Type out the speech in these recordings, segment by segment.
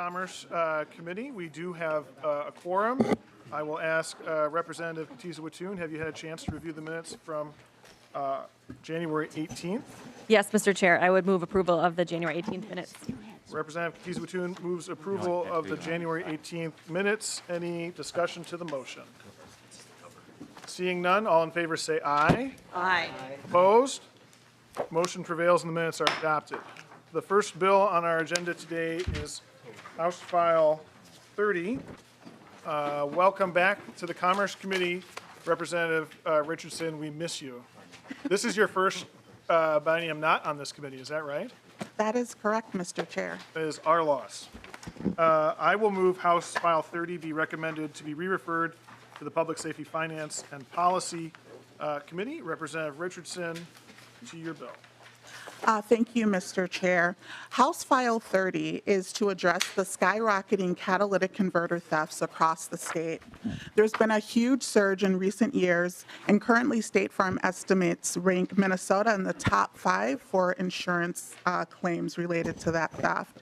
Commerce Committee. We do have a quorum. I will ask Representative Katiza-Wattoon, have you had a chance to review the minutes from January 18th? Yes, Mr. Chair. I would move approval of the January 18th minutes. Representative Katiza-Wattoon moves approval of the January 18th minutes. Any discussion to the motion? Seeing none, all in favor say aye. Aye. Opposed? Motion prevails and the minutes are adopted. The first bill on our agenda today is House File 30. Welcome back to the Commerce Committee, Representative Richardson. We miss you. This is your first biennium not on this committee, is that right? That is correct, Mr. Chair. That is our loss. I will move House File 30 be recommended to be re-referred to the Public Safety, Finance, and Policy Committee. Representative Richardson, to your bill. Thank you, Mr. Chair. House File 30 is to address the skyrocketing catalytic converter thefts across the state. There's been a huge surge in recent years, and currently State Farm estimates rank Minnesota in the top 5 for insurance claims related to that theft.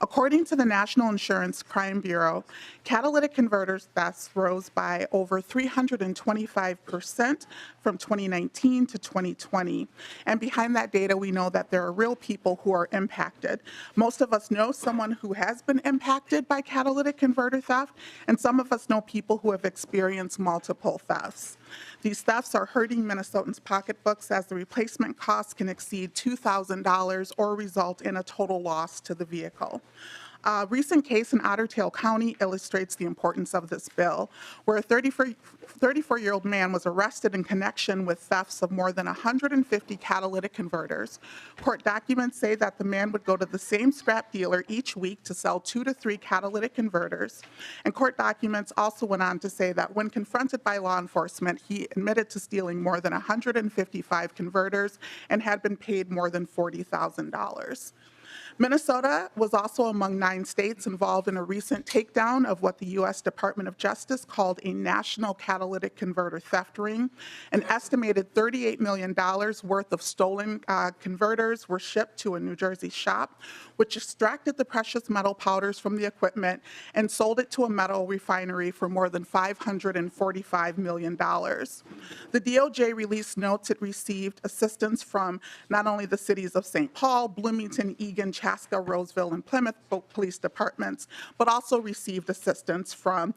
According to the National Insurance Crime Bureau, catalytic converters thefts rose by over 325% from 2019 to 2020. And behind that data, we know that there are real people who are impacted. Most of us know someone who has been impacted by catalytic converter theft, and some of us know people who have experienced multiple thefts. These thefts are hurting Minnesotans' pocketbooks as the replacement costs can exceed $2,000 or result in a total loss to the vehicle. A recent case in Otter Tail County illustrates the importance of this bill, where a 34-year-old man was arrested in connection with thefts of more than 150 catalytic converters. Court documents say that the man would go to the same scrap dealer each week to sell 2 to 3 catalytic converters. And court documents also went on to say that when confronted by law enforcement, he admitted to stealing more than 155 converters and had been paid more than $40,000. Minnesota was also among 9 states involved in a recent takedown of what the U.S. Department of Justice called a national catalytic converter theft ring. An estimated $38 million worth of stolen converters were shipped to a New Jersey shop, which extracted the precious metal powders from the equipment and sold it to a metal refinery for more than $545 million. The DOJ released notes it received assistance from not only the cities of St. Paul, Bloomington, Eagan, Chaska, Roseville, and Plymouth police departments, but also received assistance from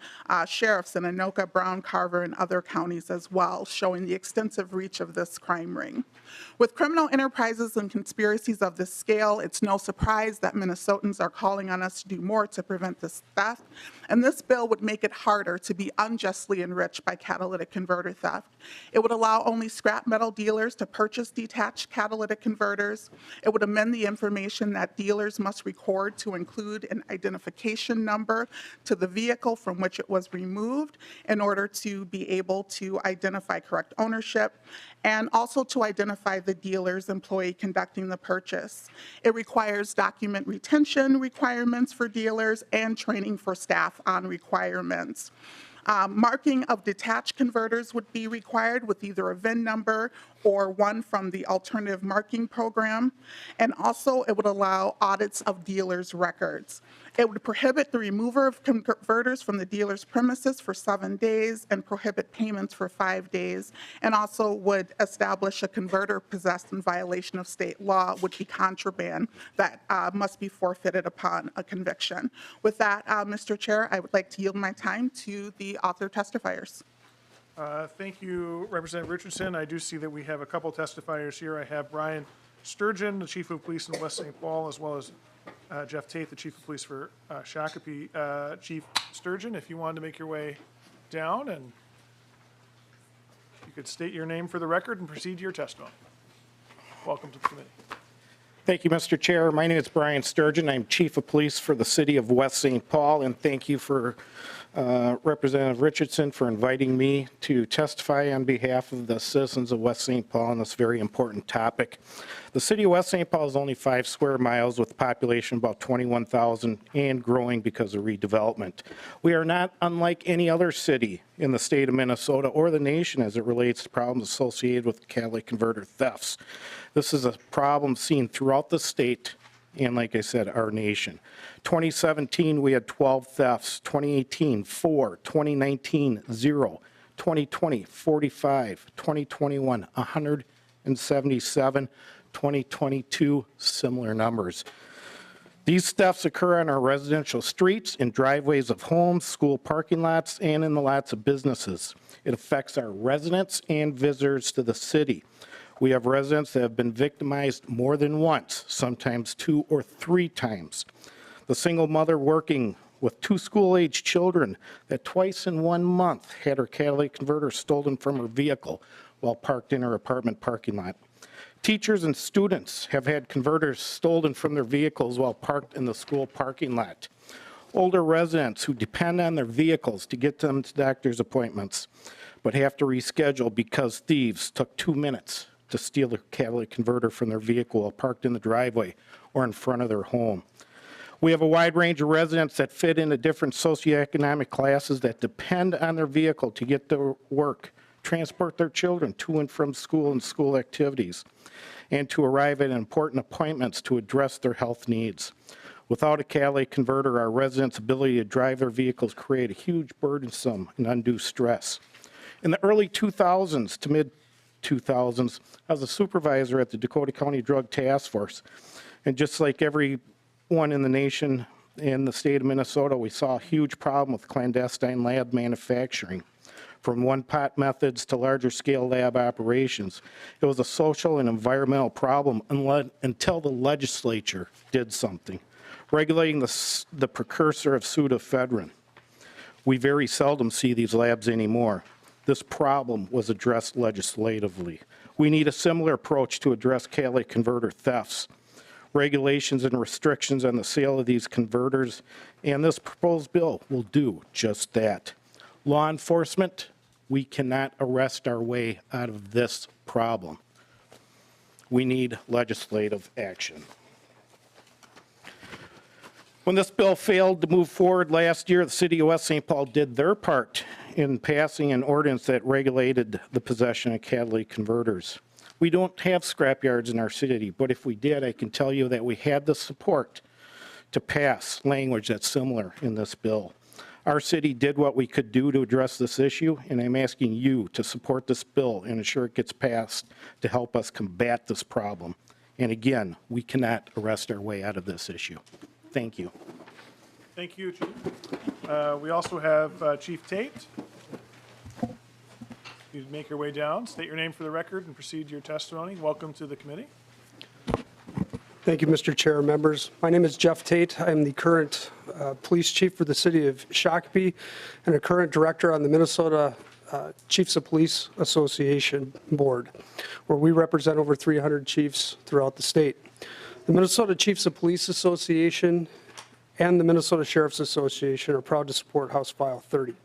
sheriffs in Anoka, Brown, Carver, and other counties as well, showing the extensive reach of this crime ring. With criminal enterprises and conspiracies of this scale, it's no surprise that Minnesotans are calling on us to do more to prevent this theft, and this bill would make it harder to be unjustly enriched by catalytic converter theft. It would allow only scrap metal dealers to purchase detached catalytic converters. It would amend the information that dealers must record to include an identification number to the vehicle from which it was removed in order to be able to identify correct ownership and also to identify the dealer's employee conducting the purchase. It requires document retention requirements for dealers and training for staff on requirements. Marking of detached converters would be required with either a VIN number or one from the alternative marking program. And also it would allow audits of dealers' records. It would prohibit the removal of converters from the dealer's premises for 7 days and prohibit payments for 5 days, and also would establish a converter possessed in violation of state law would be contraband that must be forfeited upon a conviction. With that, Mr. Chair, I would like to yield my time to the author testifiers. Thank you, Representative Richardson. I do see that we have a couple testifiers here. I have Brian Sturgeon, the Chief of Police in West St. Paul, as well as Jeff Tate, the Chief of Police for Shakopee. Chief Sturgeon, if you wanted to make your way down, and you could state your name for the record and proceed to your testimony. Welcome to the committee. Thank you, Mr. Chair. My name is Brian Sturgeon. I'm Chief of Police for the City of West St. Paul, and thank you for Representative Richardson for inviting me to testify on behalf of the citizens of West St. Paul on this very important topic. The City of West St. Paul is only 5 square miles with a population about 21,000 and growing because of redevelopment. We are not unlike any other city in the state of Minnesota or the nation as it relates to problems associated with catalytic converter thefts. This is a problem seen throughout the state and like I said, our nation. 2017, we had 12 thefts. 2018, 4. 2019, 0. 2020, 45. 2021, 177. 2022, similar numbers. These thefts occur on our residential streets, in driveways of homes, school parking lots, and in the lots of businesses. It affects our residents and visitors to the city. We have residents that have been victimized more than once, sometimes 2 or 3 times. The single mother working with 2 school-age children that twice in 1 month had her catalytic converter stolen from her vehicle while parked in her apartment parking lot. Teachers and students have had converters stolen from their vehicles while parked in the school parking lot. Older residents who depend on their vehicles to get them to doctor's appointments, but have to reschedule because thieves took 2 minutes to steal a catalytic converter from their vehicle while parked in the driveway or in front of their home. We have a wide range of residents that fit into different socioeconomic classes that depend on their vehicle to get to work, transport their children to and from school and school activities, and to arrive at important appointments to address their health needs. Without a catalytic converter, our residents' ability to drive their vehicles create a huge burdensome and undue stress. In the early 2000s to mid-2000s, I was a supervisor at the Dakota County Drug Task Force, and just like everyone in the nation and the state of Minnesota, we saw a huge problem with clandestine lab manufacturing. From one-pot methods to larger-scale lab operations. It was a social and environmental problem until the legislature did something, regulating the precursor of pseudoephedrine. We very seldom see these labs anymore. This problem was addressed legislatively. We need a similar approach to address catalytic converter thefts. Regulations and restrictions on the sale of these converters, and this proposed bill will do just that. Law enforcement, we cannot arrest our way out of this problem. We need legislative action. When this bill failed to move forward last year, the city of West St. Paul did their part in passing an ordinance that regulated the possession of catalytic converters. We don't have scrap yards in our city, but if we did, I can tell you that we had the support to pass language that's similar in this bill. Our city did what we could do to address this issue, and I'm asking you to support this bill and ensure it gets passed to help us combat this problem. And again, we cannot arrest our way out of this issue. Thank you. Thank you, Chief. We also have Chief Tate. You make your way down, state your name for the record, and proceed to your testimony. Welcome to the committee. Thank you, Mr. Chair, members. My name is Jeff Tate. I'm the current police chief for the city of Shakopee and a current director on the Minnesota Chiefs of Police Association Board, where we represent over 300 chiefs throughout the state. The Minnesota Chiefs of Police Association and the Minnesota Sheriff's Association are proud to support House File 30.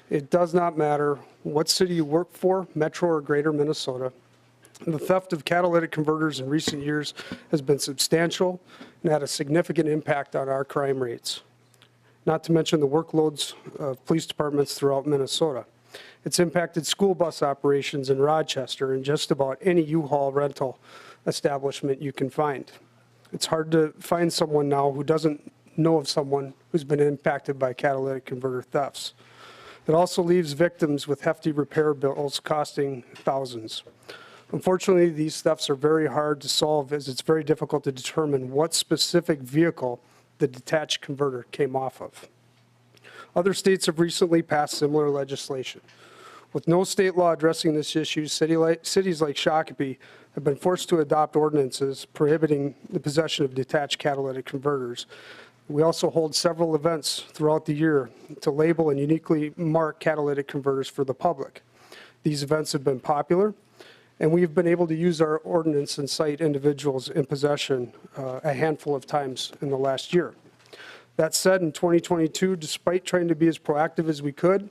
It does not matter what city you work for, Metro or Greater Minnesota. The theft of catalytic converters in recent years has been substantial and had a significant impact on our crime rates, not to mention the workloads of police departments throughout Minnesota. It's impacted school bus operations in Rochester and just about any U-Haul rental establishment you can find. It's hard to find someone now who doesn't know of someone who's been impacted by catalytic converter thefts. It also leaves victims with hefty repair bills costing thousands. Unfortunately, these thefts are very hard to solve as it's very difficult to determine what specific vehicle the detached converter came off of. Other states have recently passed similar legislation. With no state law addressing this issue, cities like Shakopee have been forced to adopt ordinances prohibiting the possession of detached catalytic converters. We also hold several events throughout the year to label and uniquely mark catalytic converters for the public. These events have been popular, and we've been able to use our ordinance and cite individuals in possession a handful of times in the last year. That said, in 2022, despite trying to be as proactive as we could,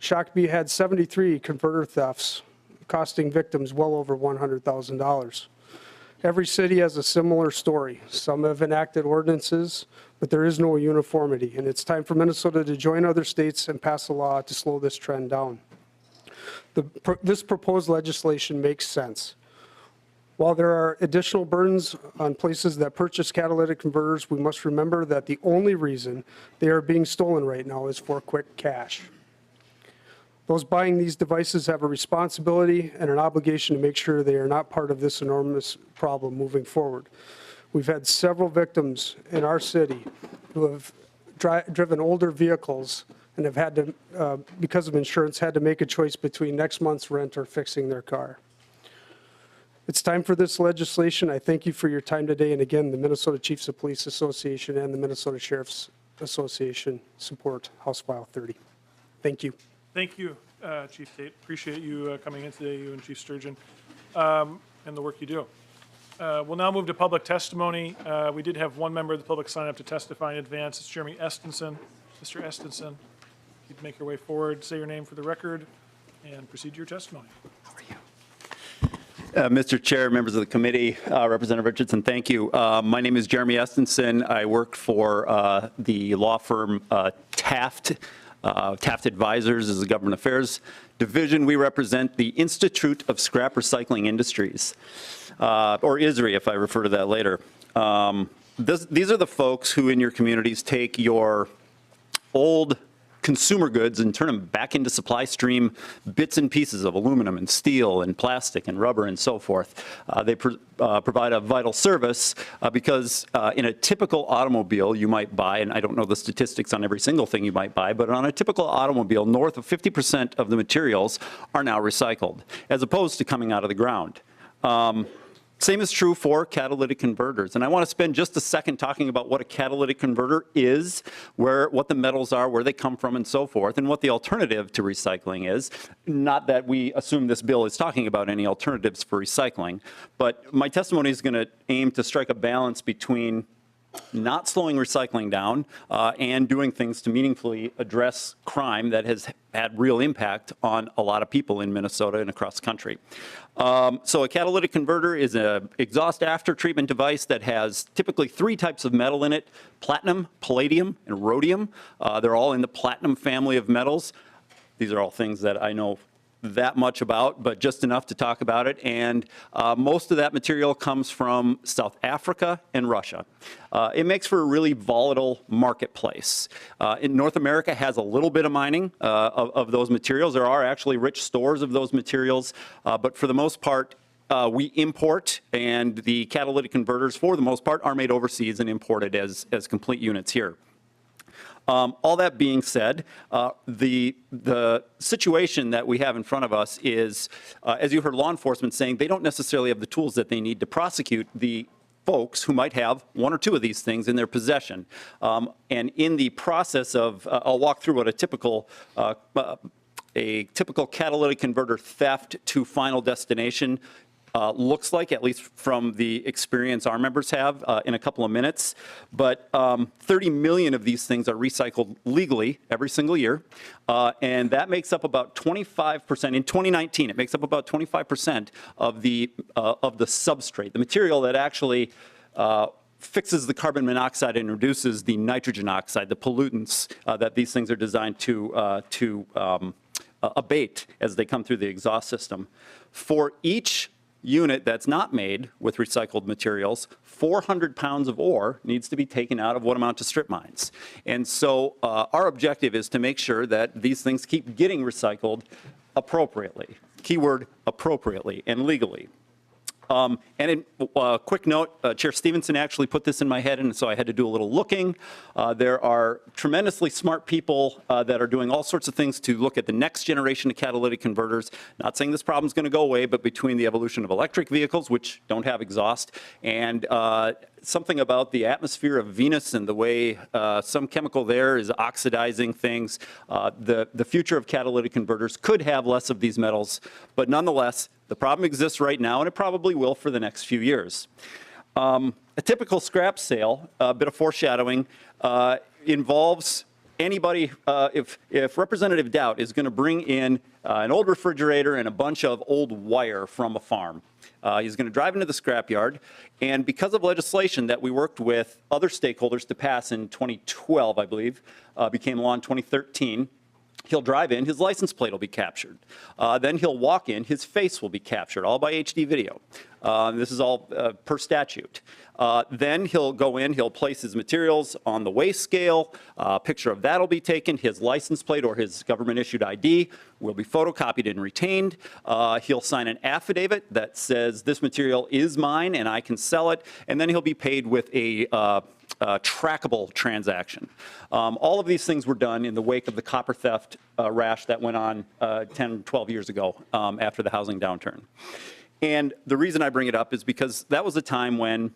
Shakopee had 73 converter thefts, costing victims well over $100,000. Every city has a similar story. Some have enacted ordinances, but there is no uniformity, and it's time for Minnesota to join other states and pass a law to slow this trend down. This proposed legislation makes sense. While there are additional burdens on places that purchase catalytic converters, we must remember that the only reason they are being stolen right now is for quick cash. Those buying these devices have a responsibility and an obligation to make sure they are not part of this enormous problem moving forward. We've had several victims in our city who have driven older vehicles and have had to, because of insurance, had to make a choice between next month's rent or fixing their car. It's time for this legislation. I thank you for your time today. And again, the Minnesota Chiefs of Police Association and the Minnesota Sheriff's Association support House File 30. Thank you. Thank you, Chief Tate. Appreciate you coming in today, you and Chief Sturgeon, and the work you do. We'll now move to public testimony. We did have one member of the public sign up to testify in advance. It's Jeremy Estenson. Mr. Estenson, you'd make your way forward, say your name for the record, and proceed to your testimony. How are you? Mr. Chair, members of the committee, Representative Richardson, thank you. My name is Jeremy Estenson. I work for the law firm Taft. Taft Advisors is the government affairs division. We represent the Institute of Scrap Recycling Industries, or ISRI if I refer to that later. These are the folks who in your communities take your old consumer goods and turn them back into supply stream bits and pieces of aluminum and steel and plastic and rubber and so forth. They provide a vital service because in a typical automobile you might buy, and I don't know the statistics on every single thing you might buy, but on a typical automobile, north of 50% of the materials are now recycled, as opposed to coming out of the ground. Same is true for catalytic converters. And I want to spend just a second talking about what a catalytic converter is, what the metals are, where they come from, and so forth, and what the alternative to recycling is. Not that we assume this bill is talking about any alternatives for recycling, but my testimony is going to aim to strike a balance between not slowing recycling down and doing things to meaningfully address crime that has had real impact on a lot of people in Minnesota and across the country. So a catalytic converter is an exhaust after treatment device that has typically 3 types of metal in it: platinum, palladium, and rhodium. They're all in the platinum family of metals. These are all things that I know that much about, but just enough to talk about it. And most of that material comes from South Africa and Russia. It makes for a really volatile marketplace. In North America has a little bit of mining of those materials. There are actually rich stores of those materials, but for the most part, we import, and the catalytic converters, for the most part, are made overseas and imported as complete units here. All that being said, the situation that we have in front of us is, as you heard law enforcement saying, they don't necessarily have the tools that they need to prosecute the folks who might have 1 or 2 of these things in their possession. And in the process of, I'll walk through what a typical catalytic converter theft to final destination looks like, at least from the experience our members have, in a couple of minutes. But 30 million of these things are recycled legally every single year. And that makes up about 25%. In 2019, it makes up about 25% of the substrate, the material that actually fixes the carbon monoxide and reduces the nitrogen oxide, the pollutants that these things are designed to abate as they come through the exhaust system. For each unit that's not made with recycled materials, 400 pounds of ore needs to be taken out of what amount to strip mines. And so our objective is to make sure that these things keep getting recycled appropriately. Keyword, appropriately and legally. And in quick note, Chair Stevenson actually put this in my head, and so I had to do a little looking. There are tremendously smart people that are doing all sorts of things to look at the next generation of catalytic converters. Not saying this problem is going to go away, but between the evolution of electric vehicles, which don't have exhaust, and something about the atmosphere of Venus and the way some chemical there is oxidizing things, the future of catalytic converters could have less of these metals, but nonetheless, the problem exists right now, and it probably will for the next few years. A typical scrap sale, a bit of foreshadowing, involves anybody, if Representative Dowd is going to bring in an old refrigerator and a bunch of old wire from a farm, he's going to drive into the scrapyard, and because of legislation that we worked with other stakeholders to pass in 2012, I believe, became law in 2013, he'll drive in, his license plate will be captured. Then he'll walk in, his face will be captured, all by HD video. This is all per statute. Then he'll go in, he'll place his materials on the weigh scale. A picture of that will be taken. His license plate or his government-issued ID will be photocopied and retained. He'll sign an affidavit that says this material is mine and I can sell it. And then he'll be paid with a trackable transaction. All of these things were done in the wake of the copper theft rash that went on 10, 12 years ago after the housing downturn. And the reason I bring it up is because that was a time when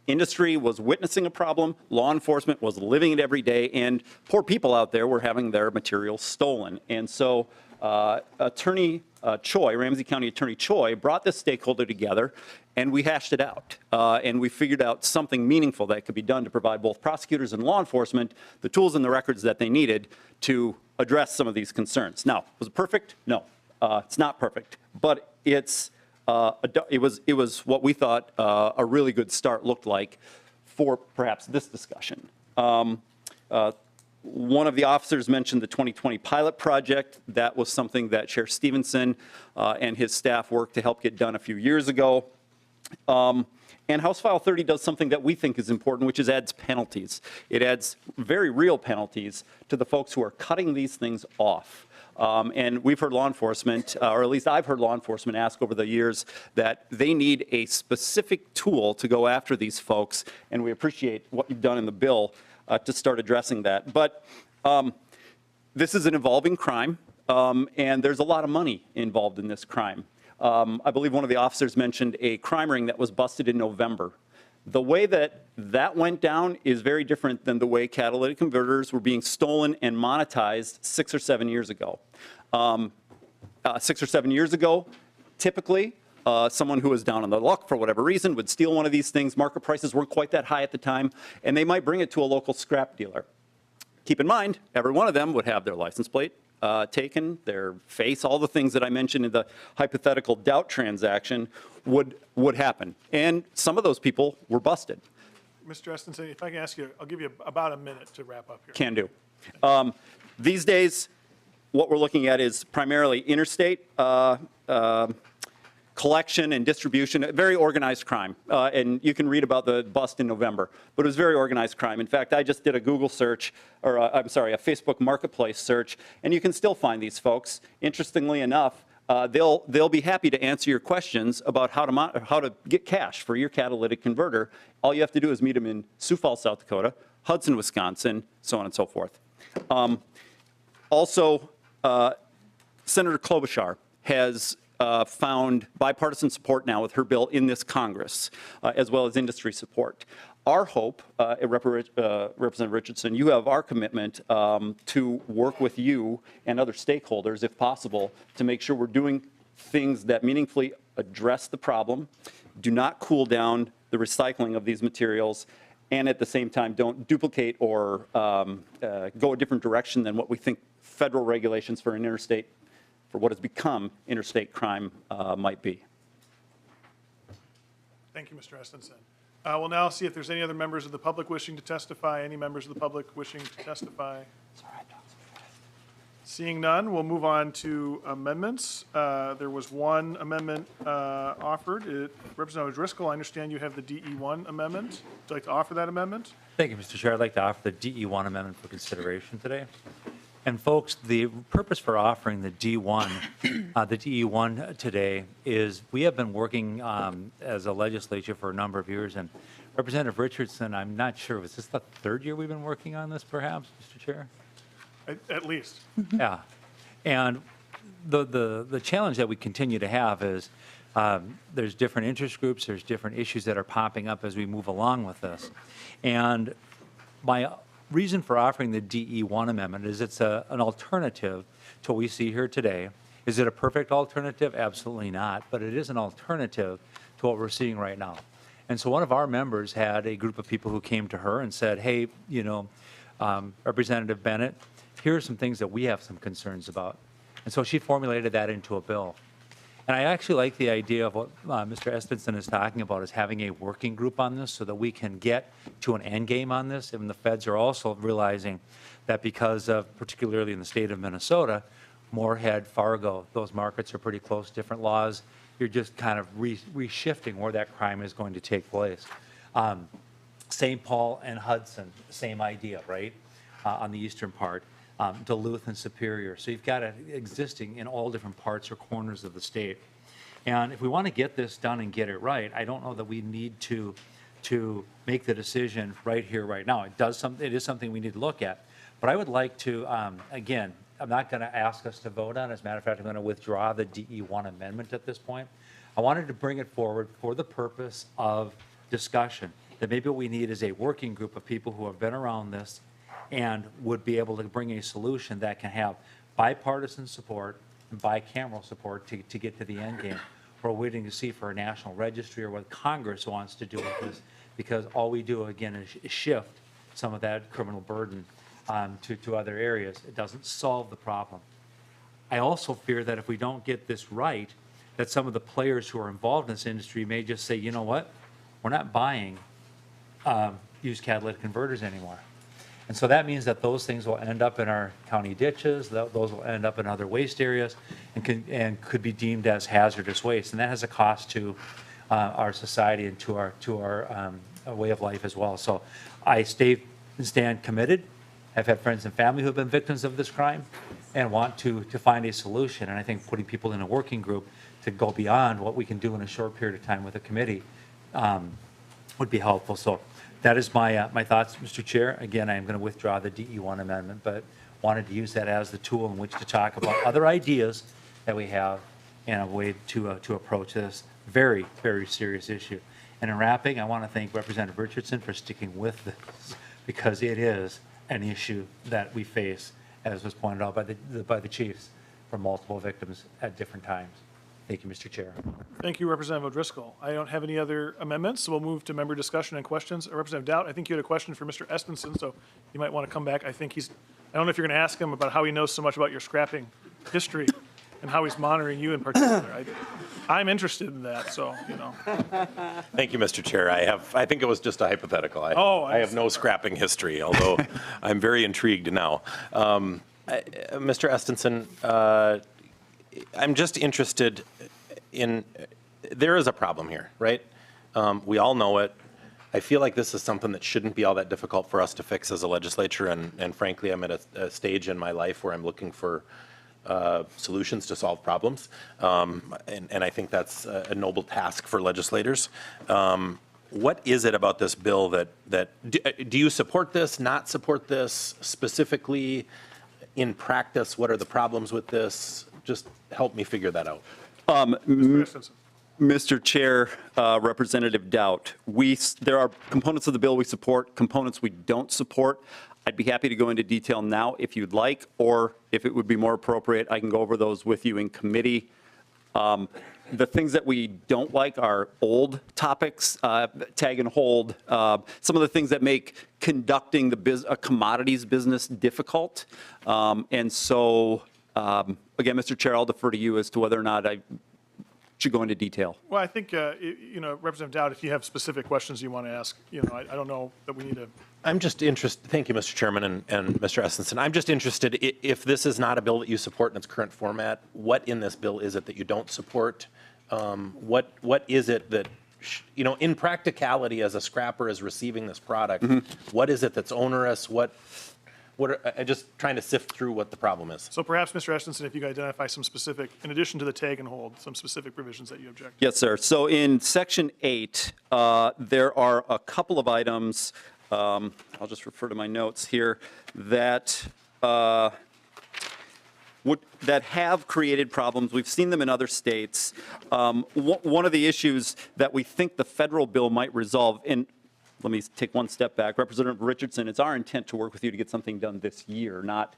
industry was witnessing a problem, law enforcement was living it every day, and poor people out there were having their materials stolen. And so Attorney Choi, Ramsey County Attorney Choi, brought this stakeholder together, and we hashed it out. And we figured out something meaningful that could be done to provide both prosecutors and law enforcement the tools and the records that they needed to address some of these concerns. Now, was it perfect? No, it's not perfect, but it's it was what we thought a really good start looked like for perhaps this discussion. One of the officers mentioned the 2020 pilot project. That was something that Sheriff Stevenson and his staff worked to help get done a few years ago. And House File 30 does something that we think is important, which is adds penalties. It adds very real penalties to the folks who are cutting these things off. And we've heard law enforcement, or at least I've heard law enforcement ask over the years that they need a specific tool to go after these folks, and we appreciate what you've done in the bill to start addressing that. But this is an evolving crime, and there's a lot of money involved in this crime. I believe one of the officers mentioned a crime ring that was busted in November. The way that that went down is very different than the way catalytic converters were being stolen and monetized 6 or 7 years ago. 6 or 7 years ago, typically, someone who was down on the luck for whatever reason would steal one of these things. Market prices weren't quite that high at the time, and they might bring it to a local scrap dealer. Keep in mind, every one of them would have their license plate taken, their face, all the things that I mentioned in the hypothetical doubt transaction would happen. And some of those people were busted. Mr. Estenson, if I can ask you, I'll give you about a minute to wrap up here. Can do. These days, what we're looking at is primarily interstate collection and distribution, very organized crime. And you can read about the bust in November, but it was very organized crime. In fact, I just did a Google search, or a Facebook Marketplace search, and you can still find these folks. Interestingly enough, they'll be happy to answer your questions about how to get cash for your catalytic converter. All you have to do is meet them in Sioux Falls, South Dakota, Hudson, Wisconsin, so on and so forth. Also, Senator Klobuchar has found bipartisan support now with her bill in this Congress, as well as industry support. Our hope, Representative Richardson, you have our commitment to work with you and other stakeholders, if possible, to make sure we're doing things that meaningfully address the problem, do not cool down the recycling of these materials, and at the same time don't duplicate or go a different direction than what we think federal regulations for an interstate, for what has become interstate crime might be. Thank you, Mr. Estenson. We'll now see if there's any other members of the public wishing to testify. Any members of the public wishing to testify? Seeing none, we'll move on to amendments. There was one amendment offered. Representative Driscoll, I understand you have the DE1 amendment. Would you like to offer that amendment? Thank you, Mr. Chair. I'd like to offer the DE1 amendment for consideration today. And folks, the purpose for offering the D1, the DE1 today is we have been working as a legislature for a number of years. And Representative Richardson, I'm not sure, was this the third year we've been working on this perhaps, Mr. Chair? At least. Yeah. And the challenge that we continue to have is there's different interest groups, there's different issues that are popping up as we move along with this. And my reason for offering the DE1 amendment is it's an alternative to what we see here today. Is it a perfect alternative? Absolutely not. But it is an alternative to what we're seeing right now. And so one of our members had a group of people who came to her and said, hey, you know, Representative Bennett, here are some things that we have some concerns about. And so she formulated that into a bill. And I actually like the idea of what Mr. Estenson is talking about, is having a working group on this so that we can get to an end game on this. And the feds are also realizing that because of, particularly in the state of Minnesota, Moorhead, Fargo, those markets are pretty close, different laws, you're just kind of reshifting where that crime is going to take place. St. Paul and Hudson, same idea, right? On the eastern part, Duluth and Superior. So you've got it existing in all different parts or corners of the state. And if we want to get this done and get it right, I don't know that we need to make the decision right here, right now. It is something we need to look at. But I would like to, again, I'm not going to ask us to vote on it. As a matter of fact, I'm going to withdraw the DE1 amendment at this point. I wanted to bring it forward for the purpose of discussion, that maybe what we need is a working group of people who have been around this and would be able to bring a solution that can have bipartisan support and bicameral support to get to the end game. We're waiting to see for a national registry or what Congress wants to do with this, because all we do, again, is shift some of that criminal burden to other areas. It doesn't solve the problem. I also fear that if we don't get this right, that some of the players who are involved in this industry may just say, you know what, we're not buying used catalytic converters anymore. And so that means that those things will end up in our county ditches, those will end up in other waste areas, and could be deemed as hazardous waste. And that has a cost to our society and to our way of life as well. So I stand committed. I've had friends and family who have been victims of this crime and want to find a solution. And I think putting people in a working group to go beyond what we can do in a short period of time with a committee would be helpful. So that is my thoughts, Mr. Chair. Again, I am going to withdraw the DE1 amendment, but wanted to use that as the tool in which to talk about other ideas that we have and a way to approach this very, very serious issue. And in wrapping, I want to thank Representative Richardson for sticking with this, because it is an issue that we face, as was pointed out by the chiefs, for multiple victims at different times. Thank you, Mr. Chair. Thank you, Representative O'Driscoll. I don't have any other amendments, so we'll move to member discussion and questions. Representative Dowd, I think you had a question for Mr. Estenson, so you might want to come back. I don't know if you're going to ask him about how he knows so much about your scrapping history and how he's monitoring you in particular. I'm interested in that, so, you know. Thank you, Mr. Chair. I think it was just a hypothetical. I have no scrapping history, although I'm very intrigued now. Mr. Estenson, I'm just interested in, there is a problem here, right? We all know it. I feel like this is something that shouldn't be all that difficult for us to fix as a legislature, and frankly, I'm at a stage in my life where I'm looking for solutions to solve problems, and I think that's a noble task for legislators. What is it about this bill that do you support this, not support this specifically? In practice, what are the problems with this? Just help me figure that out. Mr. Estenson. Mr. Chair, Representative Doubt, there are components of the bill we support, components we don't support. I'd be happy to go into detail now if you'd like, or if it would be more appropriate, I can go over those with you in committee. The things that we don't like are old topics, tag and hold, some of the things that make conducting a commodities business difficult. And so, again, Mr. Chair, I'll defer to you as to whether or not I should go into detail. Well, I think, Representative Dowd, if you have specific questions you want to ask, I don't know that we need to. I'm just interested, thank you, Mr. Chairman and Mr. Estenson. I'm just interested, if this is not a bill that you support in its current format, what in this bill is it that you don't support? What is it that, in practicality, as a scrapper is receiving this product, what is it that's onerous? I'm just trying to sift through what the problem is. So perhaps, Mr. Estenson, if you could identify some specific, in addition to the tag and hold, some specific provisions that you object to. Yes, sir. So in Section 8, there are a couple of items, I'll just refer to my notes here, that that have created problems. We've seen them in other states. One of the issues that we think the federal bill might resolve, and let me take one step back. Representative Richardson, it's our intent to work with you to get something done this year, not,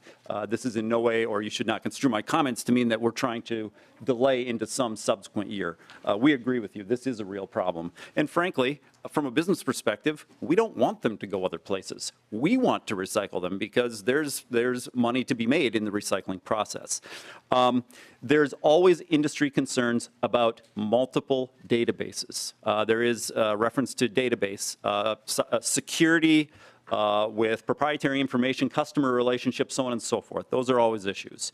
this is in no way, or you should not construe my comments to mean that we're trying to delay into some subsequent year. We agree with you. This is a real problem. And frankly, from a business perspective, we don't want them to go other places. We want to recycle them because there's money to be made in the recycling process. There's always industry concerns about multiple databases. There is reference to database security, with proprietary information, customer relationships, so on and so forth. Those are always issues.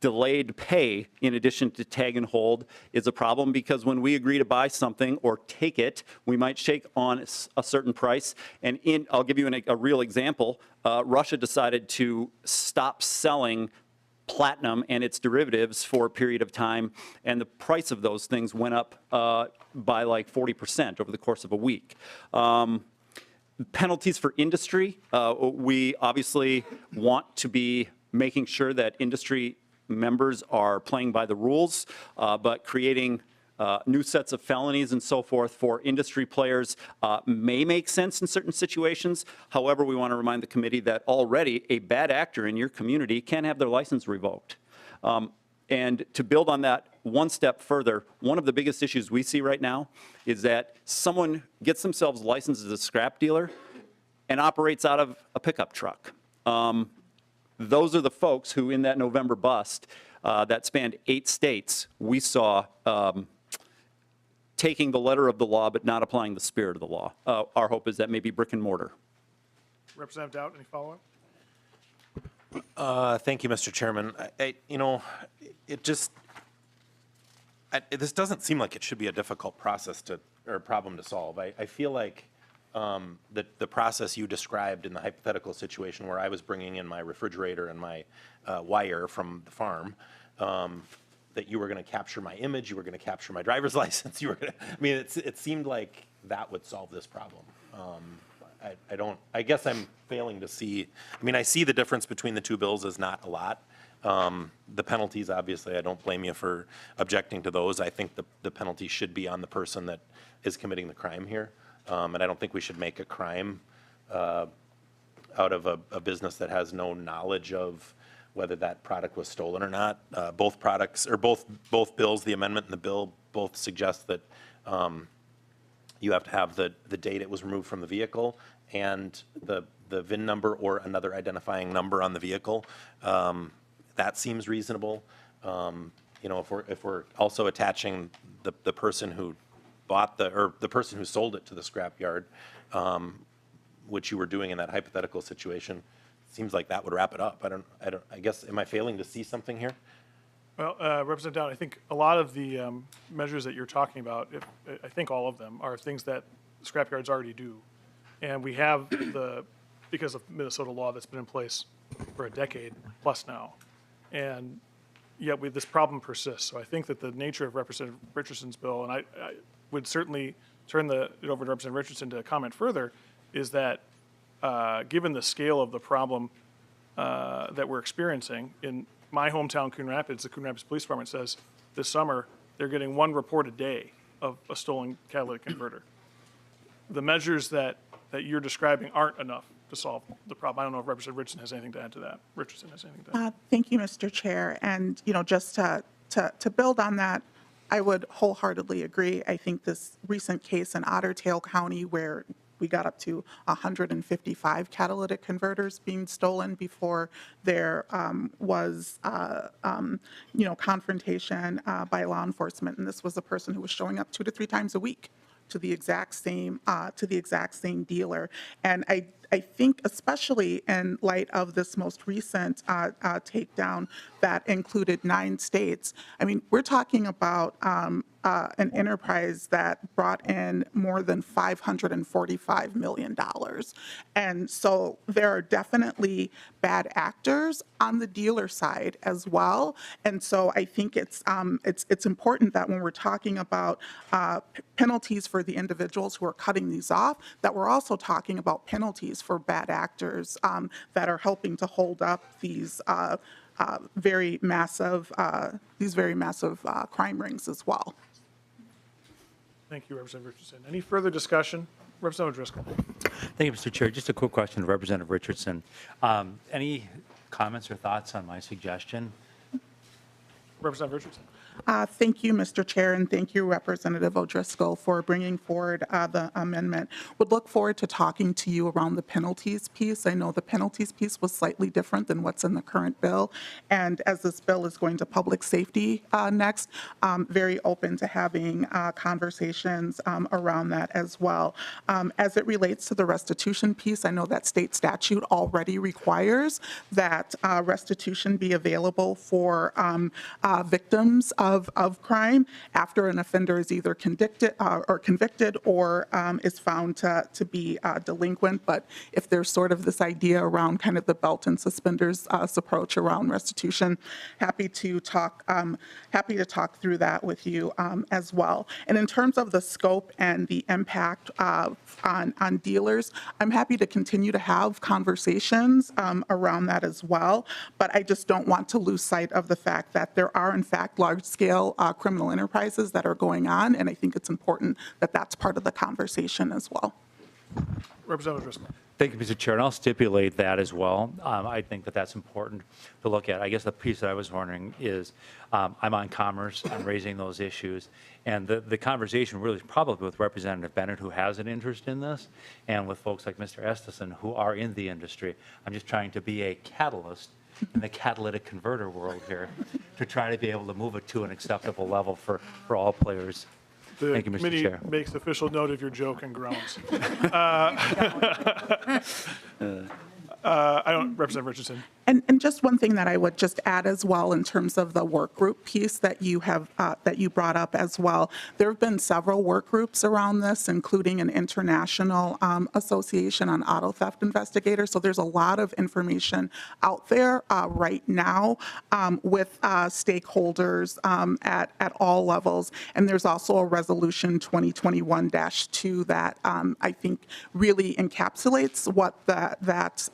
Delayed pay, in addition to tag and hold, is a problem because when we agree to buy something or take it, we might shake on a certain price. And I'll give you a real example. Russia decided to stop selling platinum and its derivatives for a period of time, and the price of those things went up by like 40% over the course of a week. Penalties for industry, we obviously want to be making sure that industry members are playing by the rules, but creating new sets of felonies and so forth for industry players may make sense in certain situations. However, we want to remind the committee that already a bad actor in your community can have their license revoked. And to build on that one step further, one of the biggest issues we see right now is that someone gets themselves licensed as a scrap dealer and operates out of a pickup truck. Those are the folks who, in that November bust that spanned 8 states, we saw taking the letter of the law but not applying the spirit of the law. Our hope is that maybe brick and mortar. Representative Dowd, any follow-up? Thank you, Mr. Chairman. This doesn't seem like it should be a difficult process or problem to solve. I feel like the process you described in the hypothetical situation where I was bringing in my refrigerator and my wire from the farm, that you were going to capture my image, you were going to capture my driver's license, it seemed like that would solve this problem. I guess I'm failing to see, I see the difference between the two bills is not a lot. The penalties, obviously, I don't blame you for objecting to those. I think the penalty should be on the person that is committing the crime here. And I don't think we should make a crime out of a business that has no knowledge of whether that product was stolen or not. Both products, or both bills, the amendment and the bill, both suggest that you have to have the date it was removed from the vehicle and the VIN number or another identifying number on the vehicle. That seems reasonable. If we're also attaching the person who bought the person who sold it to the scrapyard, which you were doing in that hypothetical situation, seems like that would wrap it up. I guess, am I failing to see something here? Well, Representative Dowd, I think a lot of the measures that you're talking about, I think all of them, are things that scrapyards already do. And we have because of Minnesota law that's been in place for a decade plus now. And yet this problem persists. So I think that the nature of Representative Richardson's bill, and I would certainly turn it over to Representative Richardson to comment further, is that given the scale of the problem that we're experiencing in my hometown, Coon Rapids, the Coon Rapids Police Department says this summer they're getting 1 report a day of a stolen catalytic converter. The measures that you're describing aren't enough to solve the problem. I don't know if Representative Richardson has anything to add to that. Richardson has anything to add. Thank you, Mr. Chair. And, just to build on that, I would wholeheartedly agree. I think this recent case in Otter Tail County where we got up to 155 catalytic converters being stolen before there was, confrontation by law enforcement. And this was a person who was showing up 2 to 3 times a week to the exact same dealer. And I think, especially in light of this most recent takedown that included 9 states, we're talking about an enterprise that brought in more than $545 million. And so there are definitely bad actors on the dealer side as well. And so I think it's important that when we're talking about penalties for the individuals who are cutting these off, that we're also talking about penalties for bad actors that are helping to hold up these very massive crime rings as well. Thank you, Representative Richardson. Any further discussion? Representative Driscoll. Thank you, Mr. Chair. Just a quick question to Representative Richardson. Any comments or thoughts on my suggestion? Representative Richardson. Thank you, Mr. Chair, and thank you, Representative O'Driscoll, for bringing forward the amendment. Would look forward to talking to you around the penalties piece. I know the penalties piece was slightly different than what's in the current bill, and as this bill is going to public safety next, very open to having conversations around that as well. As it relates to the restitution piece, I know that state statute already requires that restitution be available for victims of crime after an offender is either convicted or is found to be delinquent. But if there's sort of this idea around kind of the belt and suspenders approach around restitution, happy to talk through that with you as well. And in terms of the scope and the impact on dealers, I'm happy to continue to have conversations around that as well. But I just don't want to lose sight of the fact that there are in fact large-scale criminal enterprises that are going on, and I think it's important that that's part of the conversation as well. Representative Driscoll. Thank you, Mr. Chair, and I'll stipulate that as well. I think that that's important to look at. I guess the piece that I was wondering is, I'm on Commerce, I'm raising those issues, and the conversation really is probably with Representative Bennett, who has an interest in this, and with folks like Mr. Estison, who are in the industry. I'm just trying to be a catalyst in the catalytic converter world here to try to be able to move it to an acceptable level for all players. Thank you, Mr. Committee Chair. makes official note of your joke and groans. Representative Richardson. And just one thing that I would just add as well in terms of the work group piece that you have that you brought up as well. There have been several work groups around this, including an international association on auto theft investigators. So there's a lot of information out there right now with stakeholders at all levels. And there's also a resolution 2021-2 that I think really encapsulates what that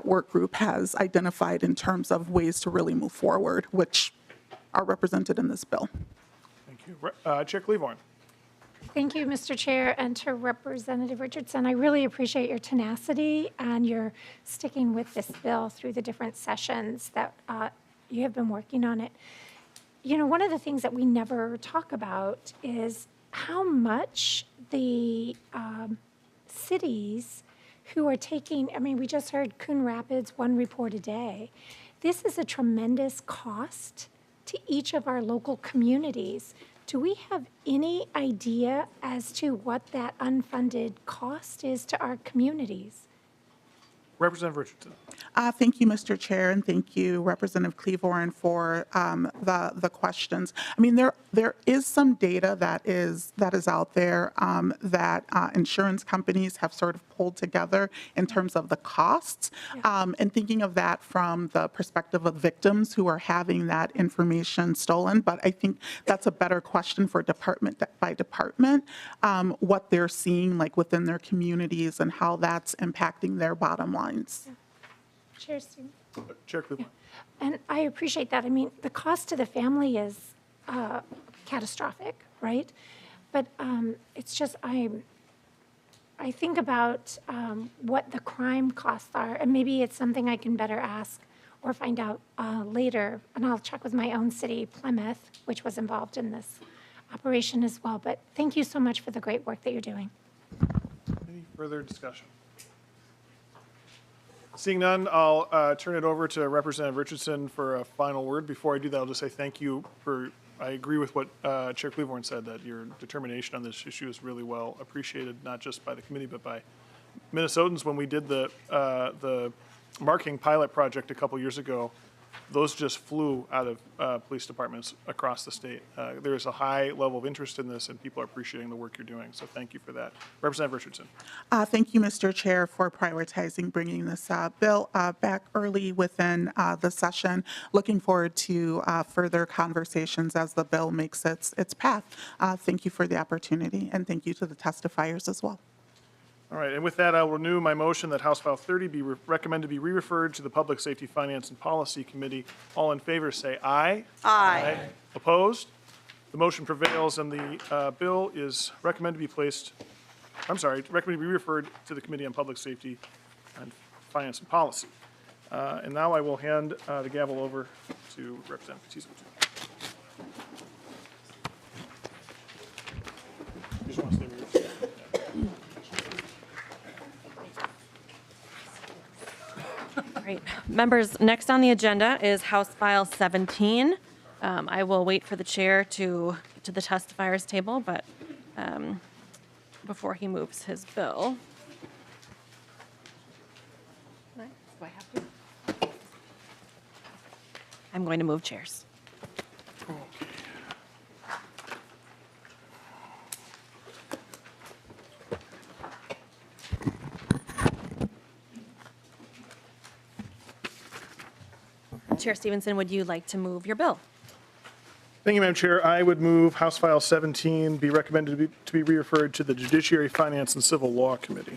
work group has identified in terms of ways to really move forward, which are represented in this bill. Thank you. Chair Cleavorn. Thank you, Mr. Chair, and to Representative Richardson. I really appreciate your tenacity and your sticking with this bill through the different sessions that you have been working on it. You know, one of the things that we never talk about is how much the cities who are taking, I mean, we just heard Coon Rapids, 1 report a day. This is a tremendous cost to each of our local communities. Do we have any idea as to what that unfunded cost is to our communities? Representative Richardson. Thank you, Mr. Chair, and thank you, Representative Cleavorn, for the questions. I mean, there is some data that is out there that insurance companies have sort of pulled together in terms of the costs, and thinking of that from the perspective of victims who are having that information stolen. But I think that's a better question for department by department, what they're seeing like within their communities and how that's impacting their bottom lines. Chair Stevens. Chair Cleavorn. And I appreciate that. I mean, the cost to the family is catastrophic, right? But it's just, I think about what the crime costs are, and maybe it's something I can better ask or find out later. And I'll check with my own city, Plymouth, which was involved in this operation as well. But thank you so much for the great work that you're doing. Any further discussion? Seeing none, I'll turn it over to Representative Richardson for a final word. Before I do that, I'll just say thank you for, I agree with what Chair Cleavorn said, that your determination on this issue is really well appreciated, not just by the committee, but by Minnesotans. When we did the marking pilot project a couple years ago, those just flew out of police departments across the state. There is a high level of interest in this, and people are appreciating the work you're doing. So thank you for that. Representative Richardson. Thank you, Mr. Chair, for prioritizing bringing this bill back early within the session. Looking forward to further conversations as the bill makes its path. Thank you for the opportunity, and thank you to the testifiers as well. All right, and with that, I'll renew my motion that House File 30 be recommended to be re-referred to the Public Safety, Finance, and Policy Committee. All in favor say aye. Aye. Opposed? The motion prevails, and the bill is recommended to be placed, recommended to be referred to the Committee on Public Safety and Finance and Policy. And now I will hand the gavel over to Representative Petizzo. Right. Members, next on the agenda is House File 17. I will wait for the chair to get to the testifiers table, but before he moves his bill. Do I have to? I'm going to move chairs. Chair Stevenson, would you like to move your bill? Thank you, Madam Chair. I would move House File 17 be recommended to be referred to the Judiciary, Finance, and Civil Law Committee.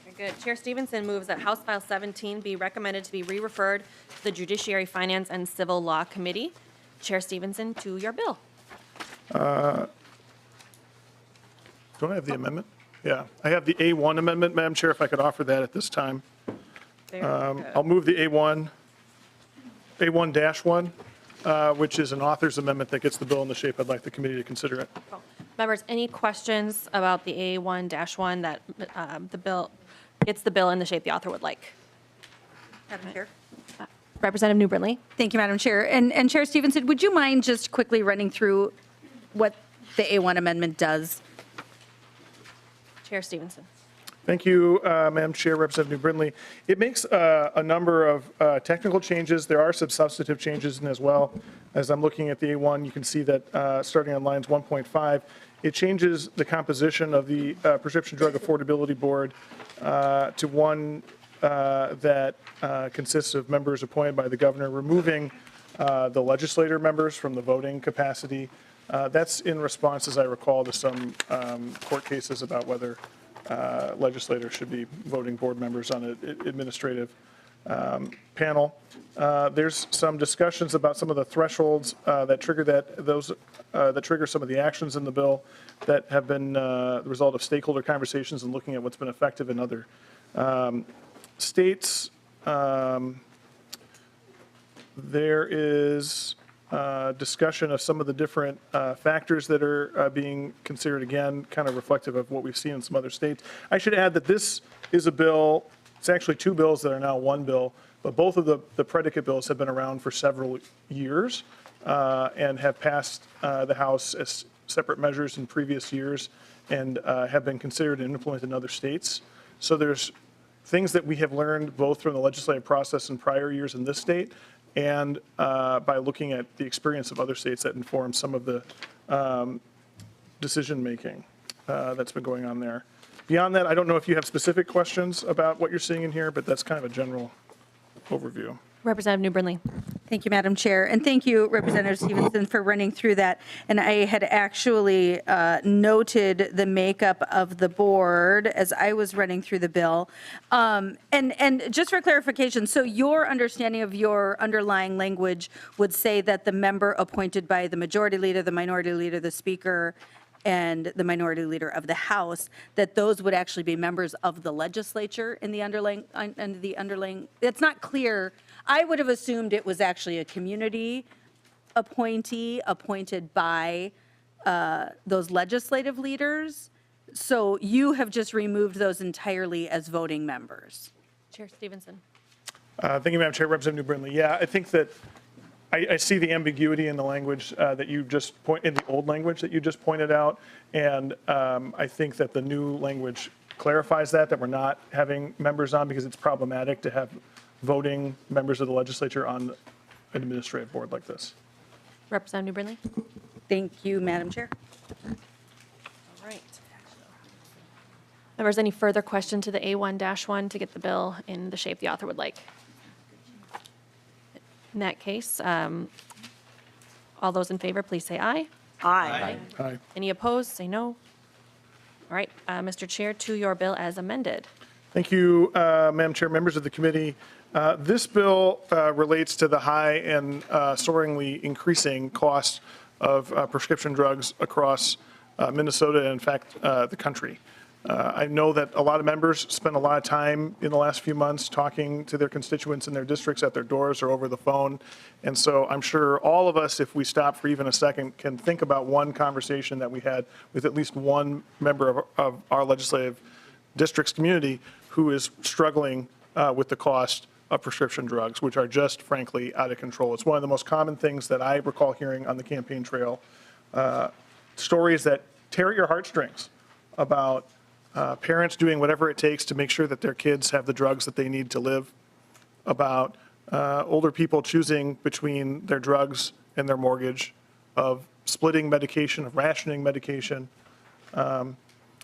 Very good. Chair Stevenson moves that House File 17 be recommended to be re-referred to the Judiciary, Finance, and Civil Law Committee. Chair Stevenson, to your bill. Don't I have the amendment? Yeah, I have the A1 amendment, Madam Chair, if I could offer that at this time. Very good. I'll move the A1-1, which is an author's amendment that gets the bill in the shape I'd like the committee to consider it. Members, any questions about the A1-1 that the bill gets the bill in the shape the author would like? Madam Chair. Representative New Brindley. Thank you, Madam Chair. And Chair Stevenson, would you mind just quickly running through what the A1 amendment does? Chair Stevenson. Thank you, Madam Chair, Representative New Brindley. It makes a number of technical changes. There are some substantive changes in as well. As I'm looking at the A1, you can see that starting on lines 1.5, it changes the composition of the Prescription Drug Affordability Board to one that consists of members appointed by the governor, removing the legislator members from the voting capacity. That's in response, as I recall, to some court cases about whether legislators should be voting board members on an administrative panel. There's some discussions about some of the thresholds that trigger that trigger some of the actions in the bill that have been the result of stakeholder conversations and looking at what's been effective in other states. There is discussion of some of the different factors that are being considered, again, kind of reflective of what we've seen in some other states. I should add that this is a bill, it's actually two bills that are now one bill, but both of the predicate bills have been around for several years and have passed the House as separate measures in previous years and have been considered and implemented in other states. So there's things that we have learned both from the legislative process in prior years in this state and by looking at the experience of other states that inform some of the decision-making that's been going on there. Beyond that, I don't know if you have specific questions about what you're seeing in here, but that's kind of a general overview. Representative New Brindley. Thank you, Madam Chair. And thank you, Representative Stevenson, for running through that. And I had actually noted the makeup of the board as I was running through the bill. And just for clarification, so your understanding of your underlying language would say that the member appointed by the majority leader, the minority leader, the speaker, and the minority leader of the House, that those would actually be members of the legislature in the underlying, it's not clear. I would have assumed it was actually a community appointee appointed by those legislative leaders. So you have just removed those entirely as voting members. Chair Stevenson. Thank you, Madam Chair. Representative New Brindley. Yeah, I think that I see the ambiguity in the language that you just in the old language that you just pointed out, and I think that the new language clarifies that we're not having members on because it's problematic to have voting members of the legislature on an administrative board like this. Representative New Brindley. Thank you, Madam Chair. All right. Members, any further question to the A1-1 to get the bill in the shape the author would like? In that case, all those in favor, please say aye. Aye. Aye. Any opposed, say no. All right, Mr. Chair, to your bill as amended. Thank you, Madam Chair, members of the committee. This bill relates to the high and soaringly increasing cost of prescription drugs across Minnesota and, in fact, the country. I know that a lot of members spend a lot of time in the last few months talking to their constituents in their districts at their doors or over the phone. And so I'm sure all of us, if we stop for even a second, can think about one conversation that we had with at least one member of our legislative district's community who is struggling with the cost of prescription drugs, which are just frankly out of control. It's one of the most common things that I recall hearing on the campaign trail, stories that tear at your heartstrings about parents doing whatever it takes to make sure that their kids have the drugs that they need to live, about older people choosing between their drugs and their mortgage, of splitting medication, of rationing medication. And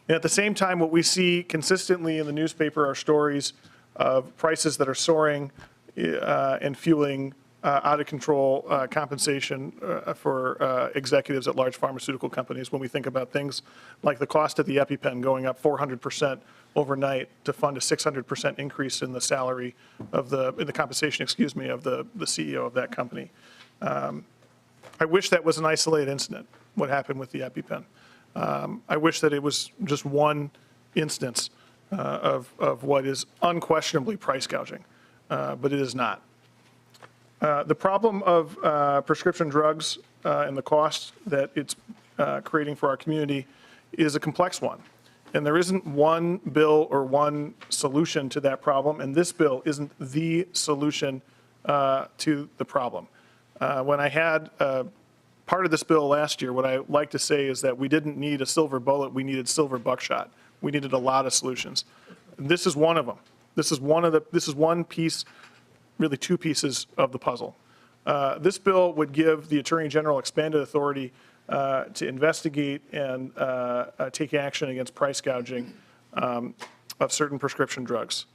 at the same time, what we see consistently in the newspaper are stories of prices that are soaring and fueling out of control compensation for executives at large pharmaceutical companies when we think about things like the cost of the EpiPen going up 400% overnight to fund a 600% increase in the salary of in the compensation, excuse me, of the CEO of that company. I wish that was an isolated incident, what happened with the EpiPen. I wish that it was just one instance of what is unquestionably price gouging, but it is not. The problem of prescription drugs and the cost that it's creating for our community is a complex one. And there isn't one bill or one solution to that problem, and this bill isn't the solution to the problem. When I had part of this bill last year, what I like to say is that we didn't need a silver bullet, we needed silver buckshot. We needed a lot of solutions. And this is one of them. This is one piece, really two pieces of the puzzle. This bill would give the Attorney General expanded authority to investigate and take action against price gouging of certain prescription drugs.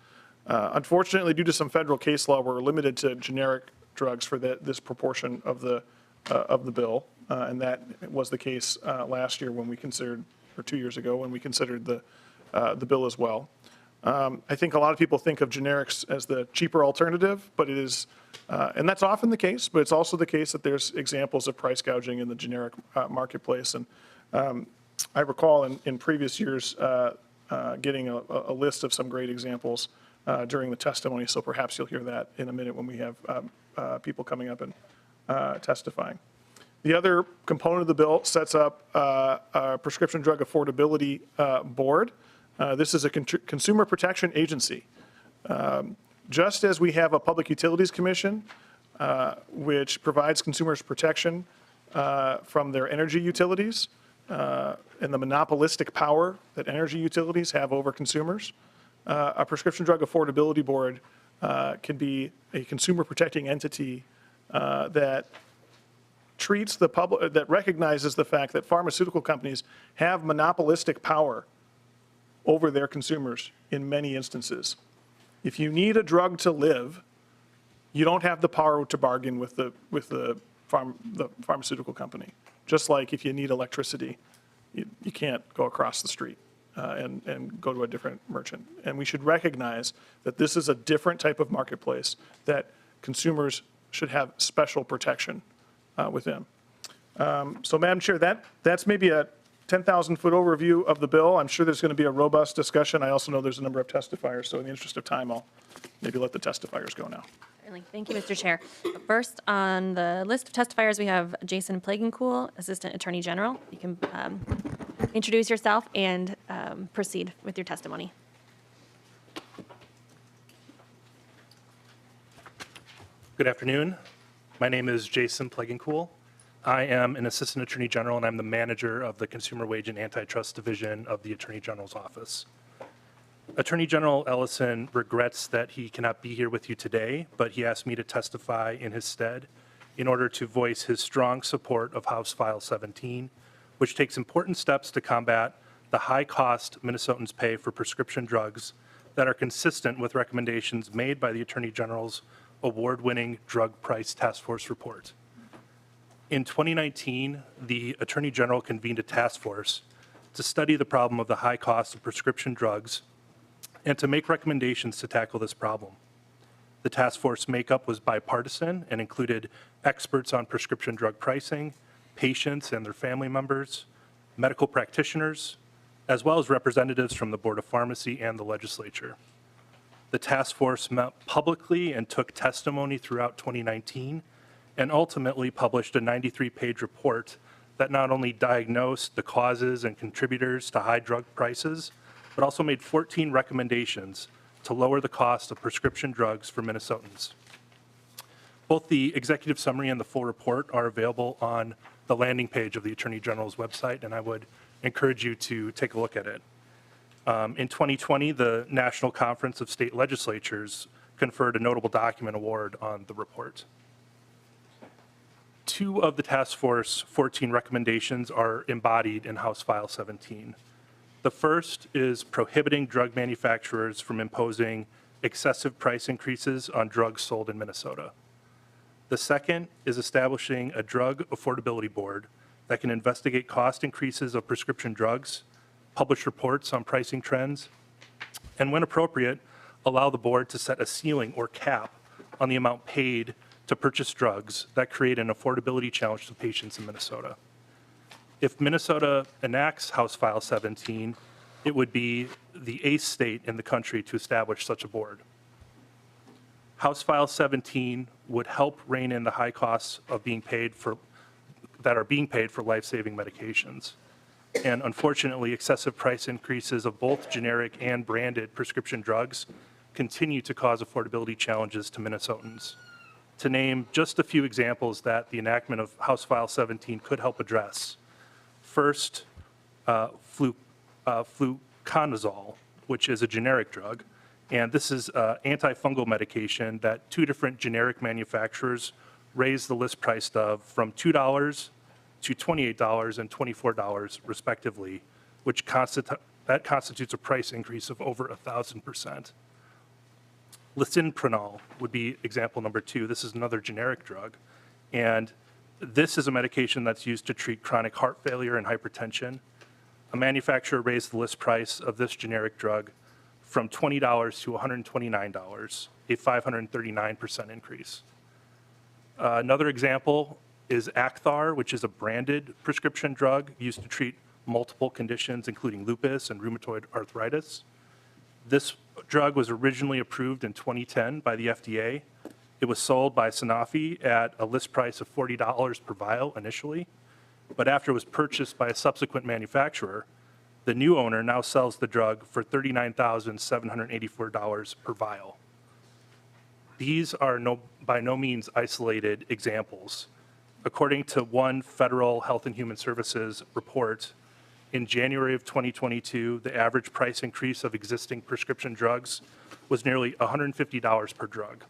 Unfortunately, due to some federal case law, we're limited to generic drugs for this proportion of the bill, and that was the case last year when we considered, or 2 years ago when we considered the bill as well. I think a lot of people think of generics as the cheaper alternative, but it is, and that's often the case, but it's also the case that there's examples of price gouging in the generic marketplace. And I recall in previous years getting a list of some great examples during the testimony, so perhaps you'll hear that in a minute when we have people coming up and testifying. The other component of the bill sets up a prescription drug affordability board. This is a consumer protection agency. Just as we have a Public Utilities Commission, which provides consumers protection from their energy utilities and the monopolistic power that energy utilities have over consumers, a prescription drug affordability board can be a consumer protecting entity that treats the public, that recognizes the fact that pharmaceutical companies have monopolistic power over their consumers in many instances. If you need a drug to live, you don't have the power to bargain with the pharmaceutical company. Just like if you need electricity, you can't go across the street and go to a different merchant. And we should recognize that this is a different type of marketplace that consumers should have special protection within. So, Madam Chair, that's maybe a 10,000-foot overview of the bill. I'm sure there's going to be a robust discussion. I also know there's a number of testifiers, so in the interest of time, I'll maybe let the testifiers go now. Certainly. Thank you, Mr. Chair. First on the list of testifiers, we have Jason Plagencool, Assistant Attorney General. You can introduce yourself and proceed with your testimony. Good afternoon. My name is Jason Plagencool. I am an Assistant Attorney General, and I'm the manager of the Consumer Wage and Antitrust Division of the Attorney General's office. Attorney General Ellison regrets that he cannot be here with you today, but he asked me to testify in his stead in order to voice his strong support of House File 17, which takes important steps to combat the high cost Minnesotans pay for prescription drugs that are consistent with recommendations made by the Attorney General's award-winning Drug Price Task Force report. In 2019, the Attorney General convened a task force to study the problem of the high cost of prescription drugs and to make recommendations to tackle this problem. The task force makeup was bipartisan and included experts on prescription drug pricing, patients and their family members, medical practitioners, as well as representatives from the Board of Pharmacy and the legislature. The task force met publicly and took testimony throughout 2019 and ultimately published a 93-page report that not only diagnosed the causes and contributors to high drug prices, but also made 14 recommendations to lower the cost of prescription drugs for Minnesotans. Both the executive summary and the full report are available on the landing page of the Attorney General's website, and I would encourage you to take a look at it. In 2020, the National Conference of State Legislatures conferred a notable document award on the report. 2 of the task force 14 recommendations are embodied in House File 17. The first is prohibiting drug manufacturers from imposing excessive price increases on drugs sold in Minnesota. The second is establishing a drug affordability board that can investigate cost increases of prescription drugs, publish reports on pricing trends, and when appropriate, allow the board to set a ceiling or cap on the amount paid to purchase drugs that create an affordability challenge to patients in Minnesota. If Minnesota enacts House File 17, it would be the 8th state in the country to establish such a board. House File 17 would help rein in the high costs of that are being paid for life-saving medications. And unfortunately, excessive price increases of both generic and branded prescription drugs continue to cause affordability challenges to Minnesotans. To name just a few examples that the enactment of House File 17 could help address. First, fluconazole, which is a generic drug, and this is an antifungal medication that 2 different generic manufacturers raised the list price of from $2 to $28 and $24 respectively, which constitutes a price increase of over 1,000%. Lisinopril would be example number 2. This is another generic drug, and this is a medication that's used to treat chronic heart failure and hypertension. A manufacturer raised the list price of this generic drug from $20 to $129, a 539% increase. Another example is Acthar, which is a branded prescription drug used to treat multiple conditions, including lupus and rheumatoid arthritis. This drug was originally approved in 2010 by the FDA. It was sold by Sanofi at a list price of $40 per vial initially, but after it was purchased by a subsequent manufacturer, the new owner now sells the drug for $39,784 per vial. These are by no means isolated examples. According to one federal Health and Human Services report, in January of 2022, the average price increase of existing prescription drugs was nearly $150 per drug.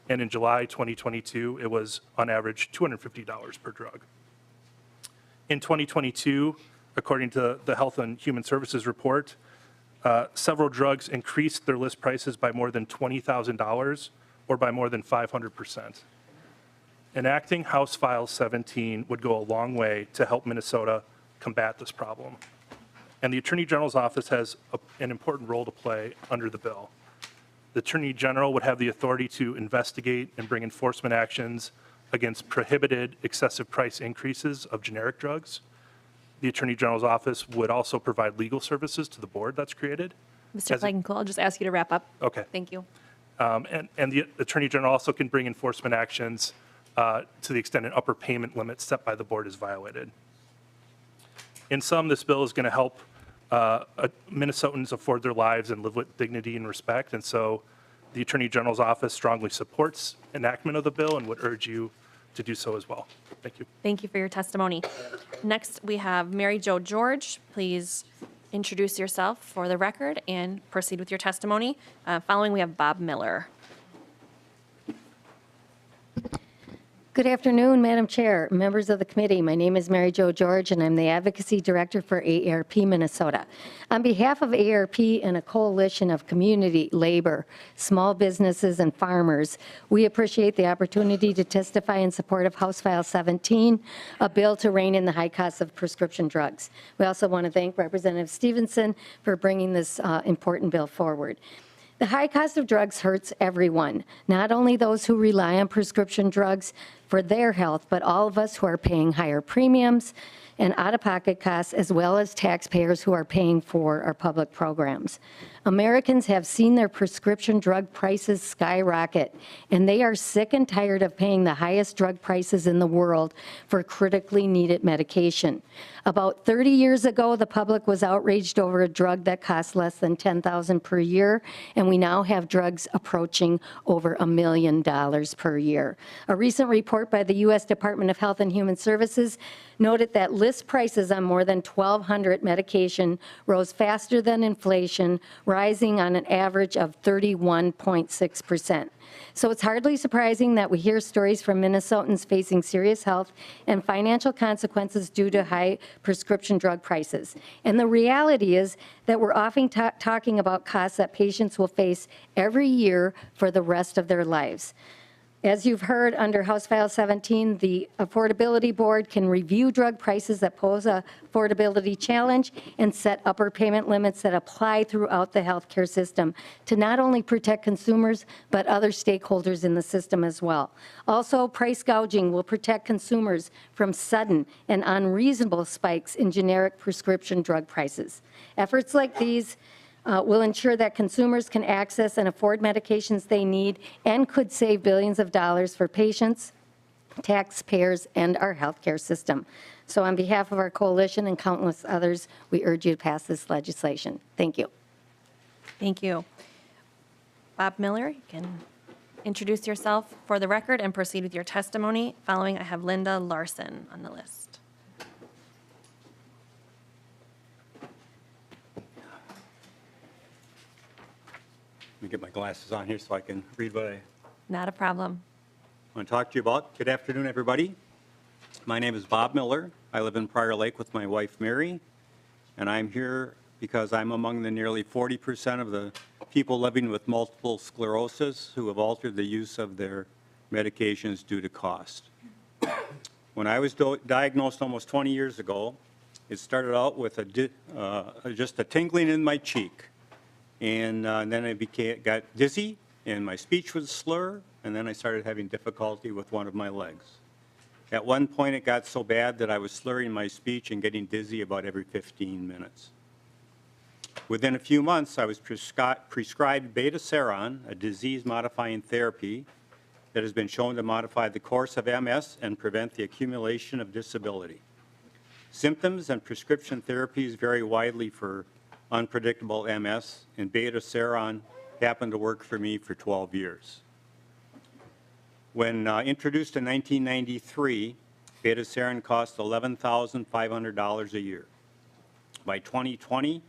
And in July 2022, it was on average $250 per drug. In 2022, according to the Health and Human Services report, several drugs increased their list prices by more than $20,000 or by more than 500%. Enacting House File 17 would go a long way to help Minnesota combat this problem. And the Attorney General's office has an important role to play under the bill. The Attorney General would have the authority to investigate and bring enforcement actions against prohibited excessive price increases of generic drugs. The Attorney General's office would also provide legal services to the board that's created. Mr. Flagencool, I'll just ask you to wrap up. Okay. Thank you. And the Attorney General also can bring enforcement actions to the extent an upper payment limit set by the board is violated. In sum, this bill is going to help Minnesotans afford their lives and live with dignity and respect. And so the Attorney General's office strongly supports enactment of the bill and would urge you to do so as well. Thank you. Thank you for your testimony. Next, we have Mary Jo George. Please introduce yourself for the record and proceed with your testimony. Following, we have Bob Miller. Good afternoon, Madam Chair, members of the committee. My name is Mary Jo George, and I'm the Advocacy Director for AARP Minnesota. On behalf of AARP and a coalition of community, labor, small businesses, and farmers, we appreciate the opportunity to testify in support of House File 17, a bill to rein in the high costs of prescription drugs. We also want to thank Representative Stevenson for bringing this important bill forward. The high cost of drugs hurts everyone, not only those who rely on prescription drugs for their health, but all of us who are paying higher premiums, and out-of-pocket costs, as well as taxpayers who are paying for our public programs. Americans have seen their prescription drug prices skyrocket, and they are sick and tired of paying the highest drug prices in the world for critically needed medication. About 30 years ago, the public was outraged over a drug that cost less than $10,000 per year, and we now have drugs approaching over $1 million per year. A recent report by the U.S. Department of Health and Human Services noted that list prices on more than 1,200 medication rose faster than inflation, rising on an average of 31.6%. So it's hardly surprising that we hear stories from Minnesotans facing serious health and financial consequences due to high prescription drug prices. And the reality is that we're often talking about costs that patients will face every year for the rest of their lives. As you've heard, under House File 17, the Affordability Board can review drug prices that pose a affordability challenge and set upper payment limits that apply throughout the healthcare system to not only protect consumers, but other stakeholders in the system as well. Also, price gouging will protect consumers from sudden and unreasonable spikes in generic prescription drug prices. Efforts like these will ensure that consumers can access and afford medications they need and could save billions of dollars for patients, taxpayers, and our healthcare system. So on behalf of our coalition and countless others, we urge you to pass this legislation. Thank you. Thank you. Bob Miller, you can introduce yourself for the record and proceed with your testimony. Following, I have Linda Larson on the list. Let me get my glasses on here so I can read what I Not a problem. want to talk to you about. Good afternoon, everybody. My name is Bob Miller. I live in Prior Lake with my wife, Mary, and I'm here because I'm among the nearly 40% of the people living with multiple sclerosis who have altered the use of their medications due to cost. When I was diagnosed almost 20 years ago, it started out with just a tingling in my cheek. And then I got dizzy, and my speech was slur, and then I started having difficulty with one of my legs. At one point, it got so bad that I was slurring my speech and getting dizzy about every 15 minutes. Within a few months, I was prescribed beta-seron, a disease-modifying therapy that has been shown to modify the course of MS and prevent the accumulation of disability. Symptoms and prescription therapies vary widely for unpredictable MS, and beta-seron happened to work for me for 12 years. When introduced in 1993, beta-seron cost $11,500 a year. By 2020,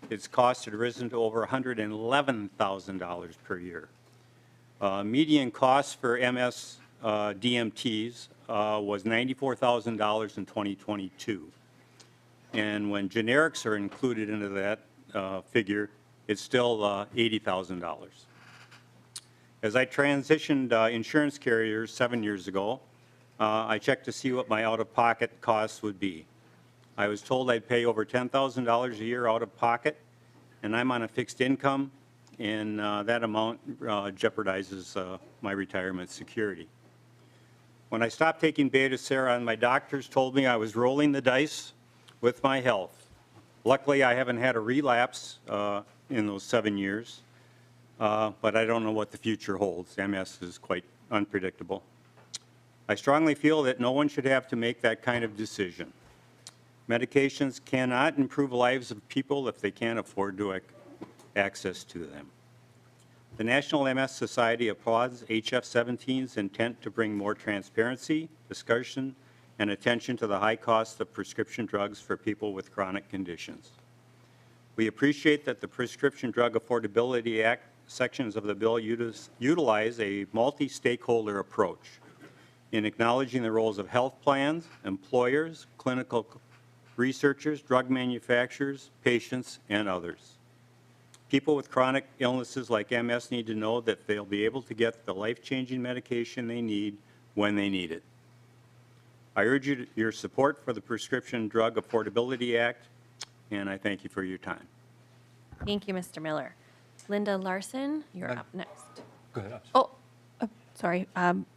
its cost had risen to over $111,000 per year. Median cost for MS DMTs was $94,000 in 2022. And when generics are included into that figure, it's still $80,000. As I transitioned insurance carriers 7 years ago, I checked to see what my out-of-pocket costs would be. I was told I'd pay over $10,000 a year out of pocket, and I'm on a fixed income, and that amount jeopardizes my retirement security. When I stopped taking beta-seron, my doctors told me I was rolling the dice with my health. Luckily, I haven't had a relapse in those 7 years, but I don't know what the future holds. MS is quite unpredictable. I strongly feel that no one should have to make that kind of decision. Medications cannot improve lives of people if they can't afford to access to them. The National MS Society applauds HF17's intent to bring more transparency, discussion, and attention to the high cost of prescription drugs for people with chronic conditions. We appreciate that the Prescription Drug Affordability Act sections of the bill utilize a multi-stakeholder approach in acknowledging the roles of health plans, employers, clinical researchers, drug manufacturers, patients, and others. People with chronic illnesses like MS need to know that they'll be able to get the life-changing medication they need when they need it. I urge your support for the Prescription Drug Affordability Act, and I thank you for your time. Thank you, Mr. Miller. Linda Larson, you're up next. Go ahead. Oh, sorry. sorry,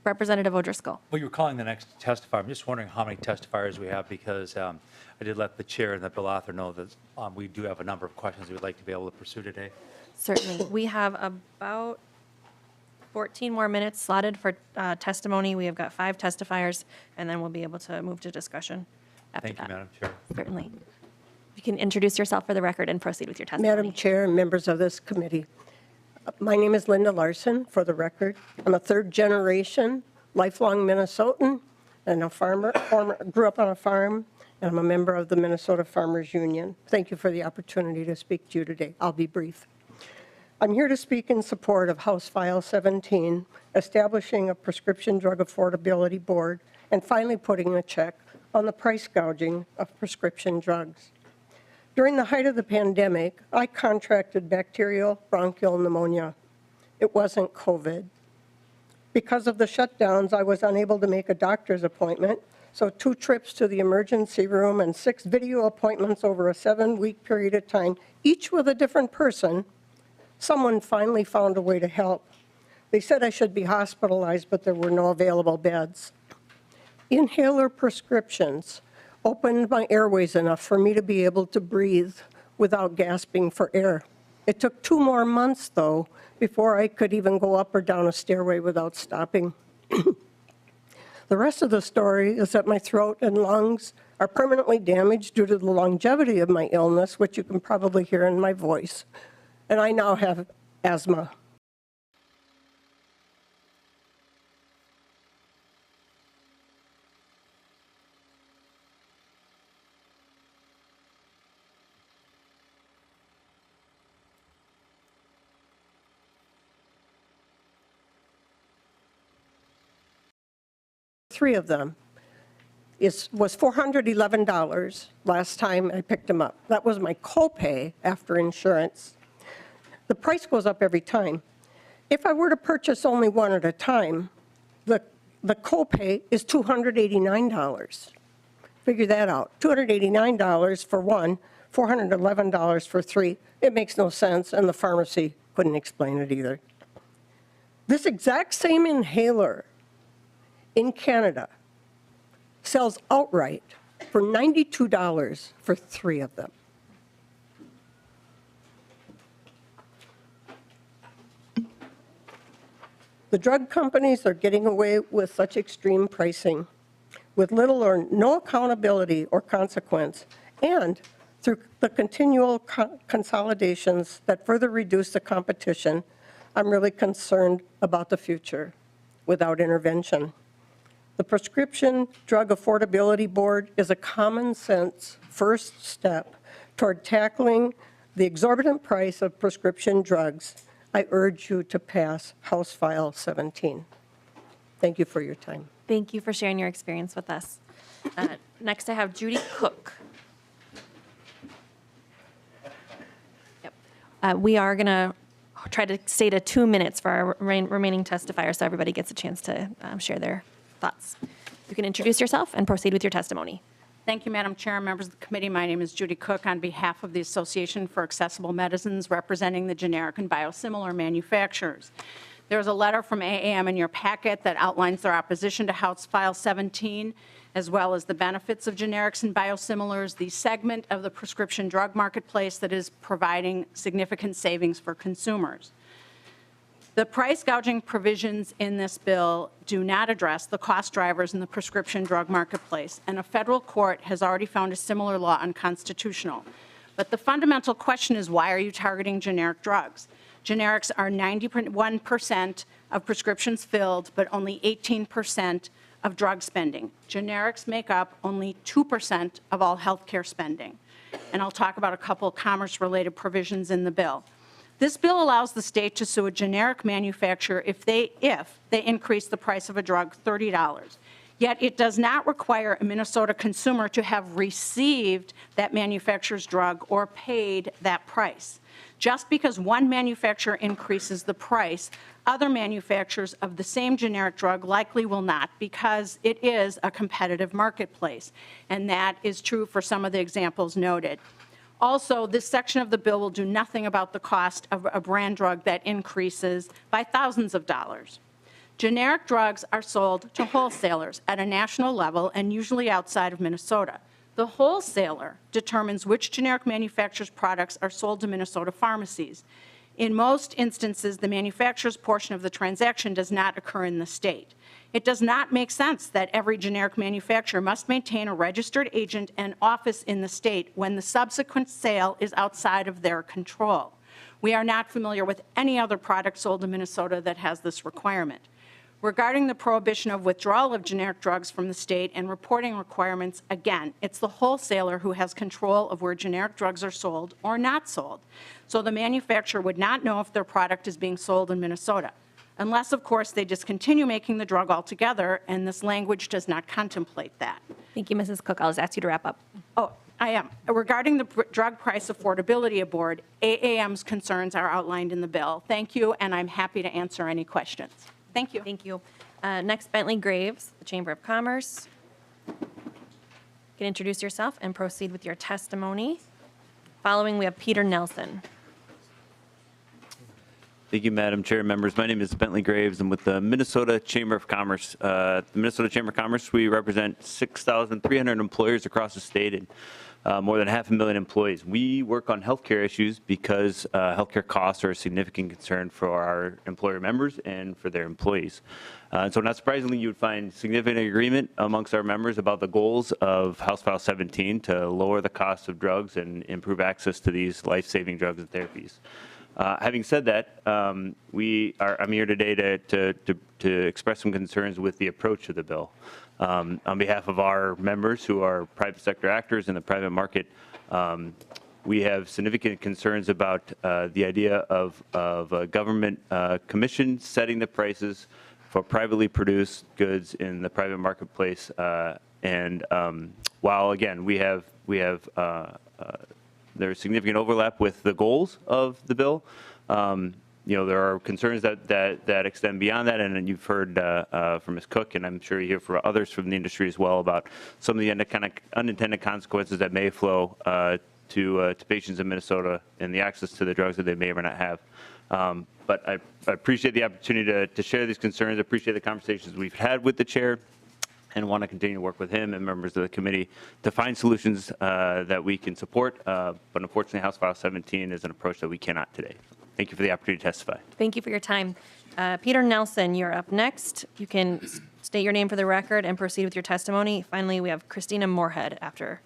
Representative O'Driscoll. Well, you were calling the next testifier. I'm just wondering how many testifiers we have because I did let the chair and the bill author know that we do have a number of questions we'd like to be able to pursue today. Certainly. We have about 14 more minutes slotted for testimony. We have got 5 testifiers, and then we'll be able to move to discussion after Thank that. you, Madam Chair. Certainly. You can introduce yourself for the record and proceed with your testimony. Madam Chair and members of this committee, my name is Linda Larson, for the record. I'm a third-generation, lifelong Minnesotan, and a farmer, grew up on a farm, and I'm a member of the Minnesota Farmers Union. Thank you for the opportunity to speak to you today. I'll be brief. I'm here to speak in support of House File 17, establishing a prescription drug affordability board, and finally putting a check on the price gouging of prescription drugs. During the height of the pandemic, I contracted bacterial bronchial pneumonia. It wasn't COVID. Because of the shutdowns, I was unable to make a doctor's appointment, so 2 trips to the emergency room and 6 video appointments over a 7-week period of time, each with a different person, someone finally found a way to help. They said I should be hospitalized, but there were no available beds. Inhaler prescriptions opened my airways enough for me to be able to breathe without gasping for air. It took 2 more months, though, before I could even go up or down a stairway without stopping. The rest of the story is that my throat and lungs are permanently damaged due to the longevity of my illness, which you can probably hear in my voice. And I now have asthma. Three of them was $411 last time I picked them up. That was my copay after insurance. The price goes up every time. If I were to purchase only one at a time, the copay is $289. Figure that out. $289 for one, $411 for 3. It makes no sense, and the pharmacy couldn't explain it either. This exact same inhaler in Canada sells outright for $92 for 3 of them. The drug companies are getting away with such extreme pricing with little or no accountability or consequence, and through the continual consolidations that further reduce the competition, I'm really concerned about the future without intervention. The Prescription Drug Affordability Board is a common sense first step toward tackling the exorbitant price of prescription drugs. I urge you to pass House File 17. Thank you for your time. Thank you for sharing your experience with us. Next, I have Judy Cook. Yep. We are going to try to stay to 2 minutes for our remaining testifiers so everybody gets a chance to share their thoughts. You can introduce yourself and proceed with your testimony. Thank you, Madam Chair, members of the committee. My name is Judy Cook on behalf of the Association for Accessible Medicines, representing the generic and biosimilar manufacturers. There's a letter from AAM in your packet that outlines their opposition to House File 17, as well as the benefits of generics and biosimilars, the segment of the prescription drug marketplace that is providing significant savings for consumers. The price gouging provisions in this bill do not address the cost drivers in the prescription drug marketplace, and a federal court has already found a similar law unconstitutional. But the fundamental question is, why are you targeting generic drugs? Generics are 91% of prescriptions filled, but only 18% of drug spending. Generics make up only 2% of all healthcare spending. And I'll talk about a couple commerce-related provisions in the bill. This bill allows the state to sue a generic manufacturer if they increase the price of a drug $30. Yet it does not require a Minnesota consumer to have received that manufacturer's drug or paid that price. Just because one manufacturer increases the price, other manufacturers of the same generic drug likely will not, because it is a competitive marketplace. And that is true for some of the examples noted. Also, this section of the bill will do nothing about the cost of a brand drug that increases by thousands of dollars. Generic drugs are sold to wholesalers at a national level and usually outside of Minnesota. The wholesaler determines which generic manufacturer's products are sold to Minnesota pharmacies. In most instances, the manufacturer's portion of the transaction does not occur in the state. It does not make sense that every generic manufacturer must maintain a registered agent and office in the state when the subsequent sale is outside of their control. We are not familiar with any other product sold in Minnesota that has this requirement. Regarding the prohibition of withdrawal of generic drugs from the state and reporting requirements, again, it's the wholesaler who has control of where generic drugs are sold or not sold. So the manufacturer would not know if their product is being sold in Minnesota, unless, of course, they discontinue making the drug altogether, and this language does not contemplate that. Thank you, Mrs. Cook. I'll just ask you to wrap up. Oh, I am. Regarding the Drug Price Affordability Board, AAM's concerns are outlined in the bill. Thank you, and I'm happy to answer any questions. Thank you. Thank you. Next, Bentley Graves, the Chamber of Commerce. You can introduce yourself and proceed with your testimony. Following, we have Peter Nelson. Thank you, Madam Chair, members. My name is Bentley Graves. I'm with the Minnesota Chamber of Commerce. The Minnesota Chamber of Commerce, we represent 6,300 employers across the state and more than 500,000 employees. We work on healthcare issues because healthcare costs are a significant concern for our employer members and for their employees. And so not surprisingly, you would find significant agreement amongst our members about the goals of House File 17 to lower the cost of drugs and improve access to these life-saving drugs and therapies. Having said that, I'm here today to express some concerns with the approach of the bill. On behalf of our members who are private sector actors in the private market, we have significant concerns about the idea of a government commission setting the prices for privately produced goods in the private marketplace. While again there's significant overlap with the goals of the bill, there are concerns that extend beyond that, and you've heard from Ms. Cook, and I'm sure you hear from others from the industry as well about some of the unintended consequences that may flow to patients in Minnesota and the access to the drugs that they may or may not have. But I appreciate the opportunity to share these concerns. I appreciate the conversations we've had with the chair, and want to continue to work with him and members of the committee to find solutions that we can support. But unfortunately, House File 17 is an approach that we cannot today. Thank you for the opportunity to testify. Thank you for your time. Peter Nelson, you're up next. You can state your name for the record and proceed with your testimony. Finally, we have Christina Moorhead after.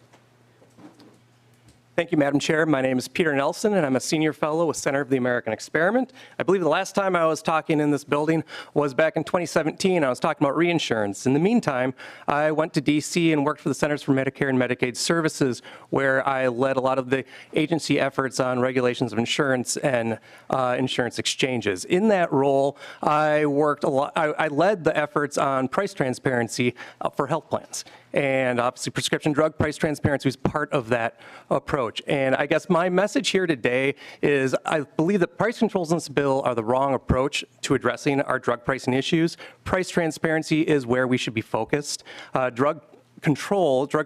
Thank you, Madam Chair. My name is Peter Nelson, and I'm a senior fellow with Center of the American Experiment. I believe the last time I was talking in this building was back in 2017. I was talking about reinsurance. In the meantime, I went to D.C. and worked for the Centers for Medicare and Medicaid Services, where I led a lot of the agency efforts on regulations of insurance and insurance exchanges. In that role, I worked a lot. I led the efforts on price transparency for health plans. And obviously, prescription drug price transparency was part of that approach. And I guess my message here today is I believe that price controls in this bill are the wrong approach to addressing our drug pricing issues. Price transparency is where we should be focused. Drug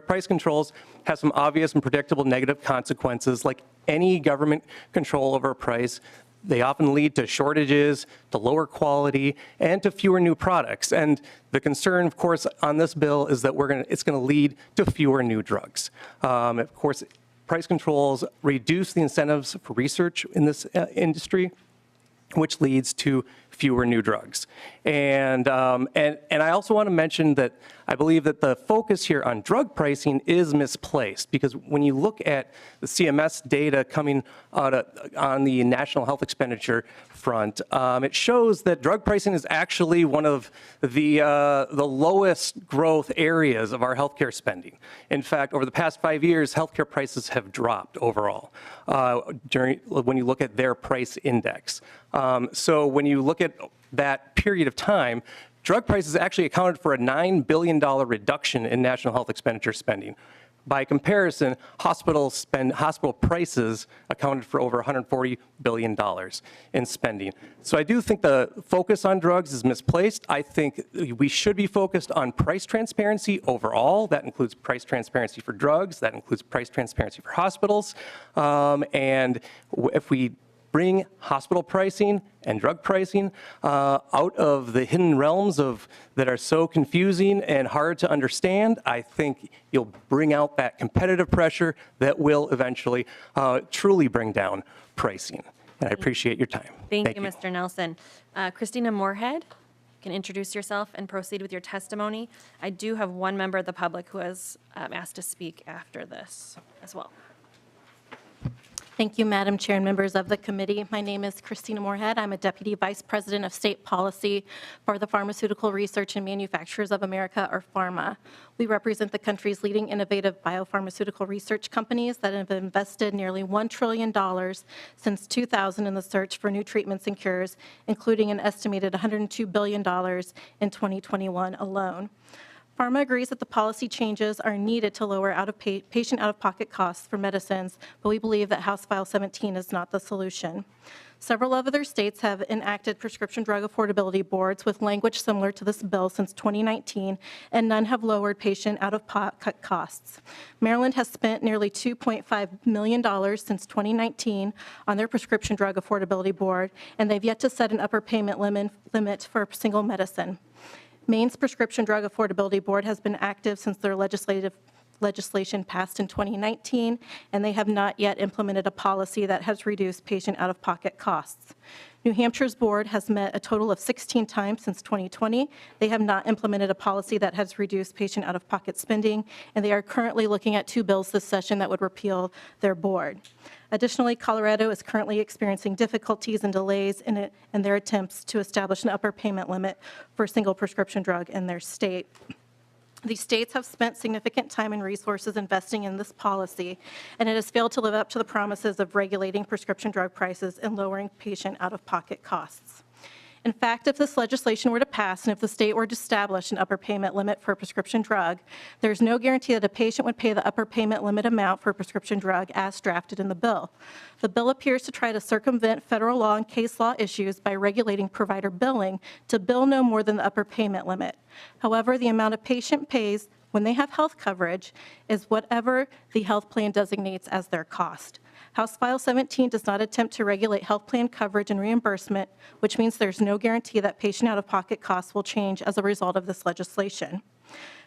price controls have some obvious and predictable negative consequences, like any government control over a price. They often lead to shortages, to lower quality, and to fewer new products. And the concern, of course, on this bill is that it's going to lead to fewer new drugs. Of course, price controls reduce the incentives for research in this industry, which leads to fewer new drugs. And I also want to mention that I believe that the focus here on drug pricing is misplaced, because when you look at the CMS data coming out on the national health expenditure front, it shows that drug pricing is actually one of the lowest growth areas of our healthcare spending. In fact, over the past 5 years, healthcare prices have dropped overall when you look at their price index. So when you look at that period of time, drug prices actually accounted for a $9 billion reduction in national health expenditure spending. By comparison, hospital prices accounted for over $140 billion in spending. So I do think the focus on drugs is misplaced. I think we should be focused on price transparency overall. That includes price transparency for drugs. That includes price transparency for hospitals. And if we bring hospital pricing and drug pricing out of the hidden realms that are so confusing and hard to understand, I think you'll bring out that competitive pressure that will eventually truly bring down pricing. And I appreciate your time. Thank you, Mr. Nelson. Christina Moorhead, you can introduce yourself and proceed with your testimony. I do have one member of the public who has asked to speak after this as well. Thank you, Madam Chair and members of the committee. My name is Christina Moorhead. I'm a Deputy Vice President of State Policy for the Pharmaceutical Research and Manufacturers of America, or PhRMA. We represent the country's leading innovative biopharmaceutical research companies that have invested nearly $1 trillion since 2000 in the search for new treatments and cures, including an estimated $102 billion in 2021 alone. PhRMA agrees that the policy changes are needed to lower patient out-of-pocket costs for medicines, but we believe that House File 17 is not the solution. Several other states have enacted prescription drug affordability boards with language similar to this bill since 2019, and none have lowered patient out-of-pocket costs. Maryland has spent nearly $2.5 million since 2019 on their prescription drug affordability board, and they've yet to set an upper payment limit for a single medicine. Maine's Prescription Drug Affordability Board has been active since their legislation passed in 2019, and they have not yet implemented a policy that has reduced patient out-of-pocket costs. New Hampshire's board has met a total of 16 times since 2020. They have not implemented a policy that has reduced patient out-of-pocket spending, and they are currently looking at 2 bills this session that would repeal their board. Additionally, Colorado is currently experiencing difficulties and delays in their attempts to establish an upper payment limit for a single prescription drug in their state. These states have spent significant time and resources investing in this policy, and it has failed to live up to the promises of regulating prescription drug prices and lowering patient out-of-pocket costs. In fact, if this legislation were to pass and if the state were to establish an upper payment limit for a prescription drug, there's no guarantee that a patient would pay the upper payment limit amount for a prescription drug as drafted in the bill. The bill appears to try to circumvent federal law and case law issues by regulating provider billing to bill no more than the upper payment limit. However, the amount a patient pays when they have health coverage is whatever the health plan designates as their cost. House File 17 does not attempt to regulate health plan coverage and reimbursement, which means there's no guarantee that patient out-of-pocket costs will change as a result of this legislation.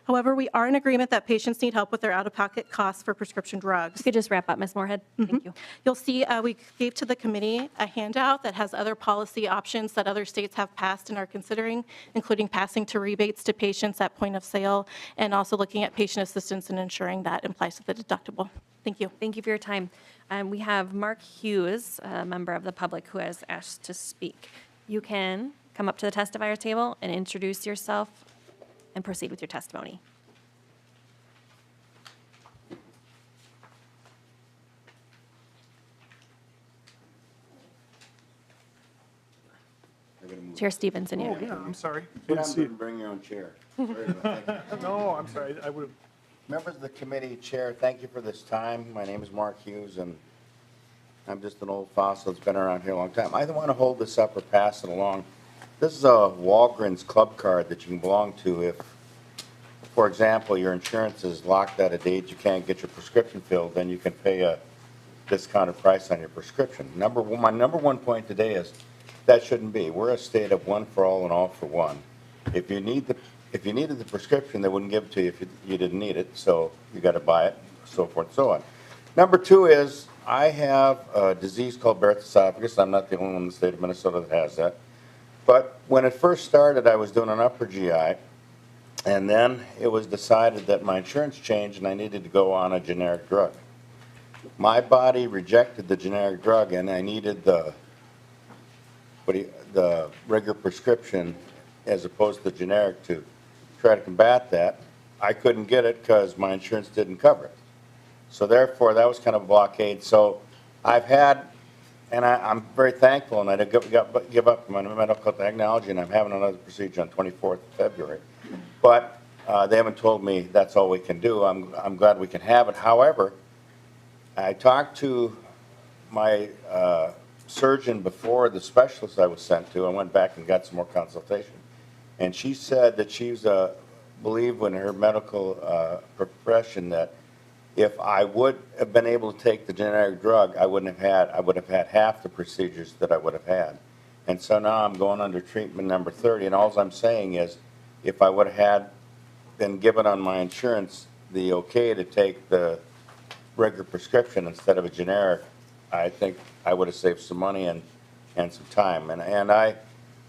However, we are in agreement that patients need help with their out-of-pocket costs for prescription drugs. You could just wrap up, Ms. Moorhead. Thank you. You'll see we gave to the committee a handout that has other policy options that other states have passed and are considering, including passing to rebates to patients at point of sale, and also looking at patient assistance and ensuring that applies to the deductible. Thank you. Thank you for your time. We have Mark Hughes, a member of the public, who has asked to speak. You can come up to the testifier table and introduce yourself and proceed with your testimony. Chair Stevenson, Oh, yeah, I'm sorry. Bring your own chair. No, I'm sorry, I would have. Members of the committee, Chair, thank you for this time. My name is Mark Hughes, and I'm just an old fossil that's been around here a long time. I don't want to hold this up or pass it along. This is a Walgreens club card that you can belong to if, for example, your insurance is locked at a date you can't get your prescription filled, then you can pay a discounted price on your prescription. My number one point today is that shouldn't be. We're a state of one for all and all for one. If you needed the prescription, they wouldn't give it to you if you didn't need it, so you got to buy it, so forth and so on. Number 2 is I have a disease called Barrett's esophagus. I'm not the only one in the state of Minnesota that has that. But when it first started, I was doing an upper GI, and then it was decided that my insurance changed and I needed to go on a generic drug. My body rejected the generic drug, and I needed the regular prescription as opposed to the generic to try to combat that. I couldn't get it because my insurance didn't cover it. So therefore, that was kind of a blockade. So I've had, and I'm very thankful, and I didn't give up my medical technology, and I'm having another procedure on 24th of February. But they haven't told me that's all we can do. I'm glad we can have it. However, I talked to my surgeon before the specialist I was sent to. I went back and got some more consultation. And she said that she's believed in her medical profession that if I would have been able to take the generic drug, I would have had half the procedures that I would have had. And so now I'm going under treatment number 30, and all I'm saying is, if I would have been given on my insurance the okay to take the regular prescription instead of a generic, I think I would have saved some money and some time. And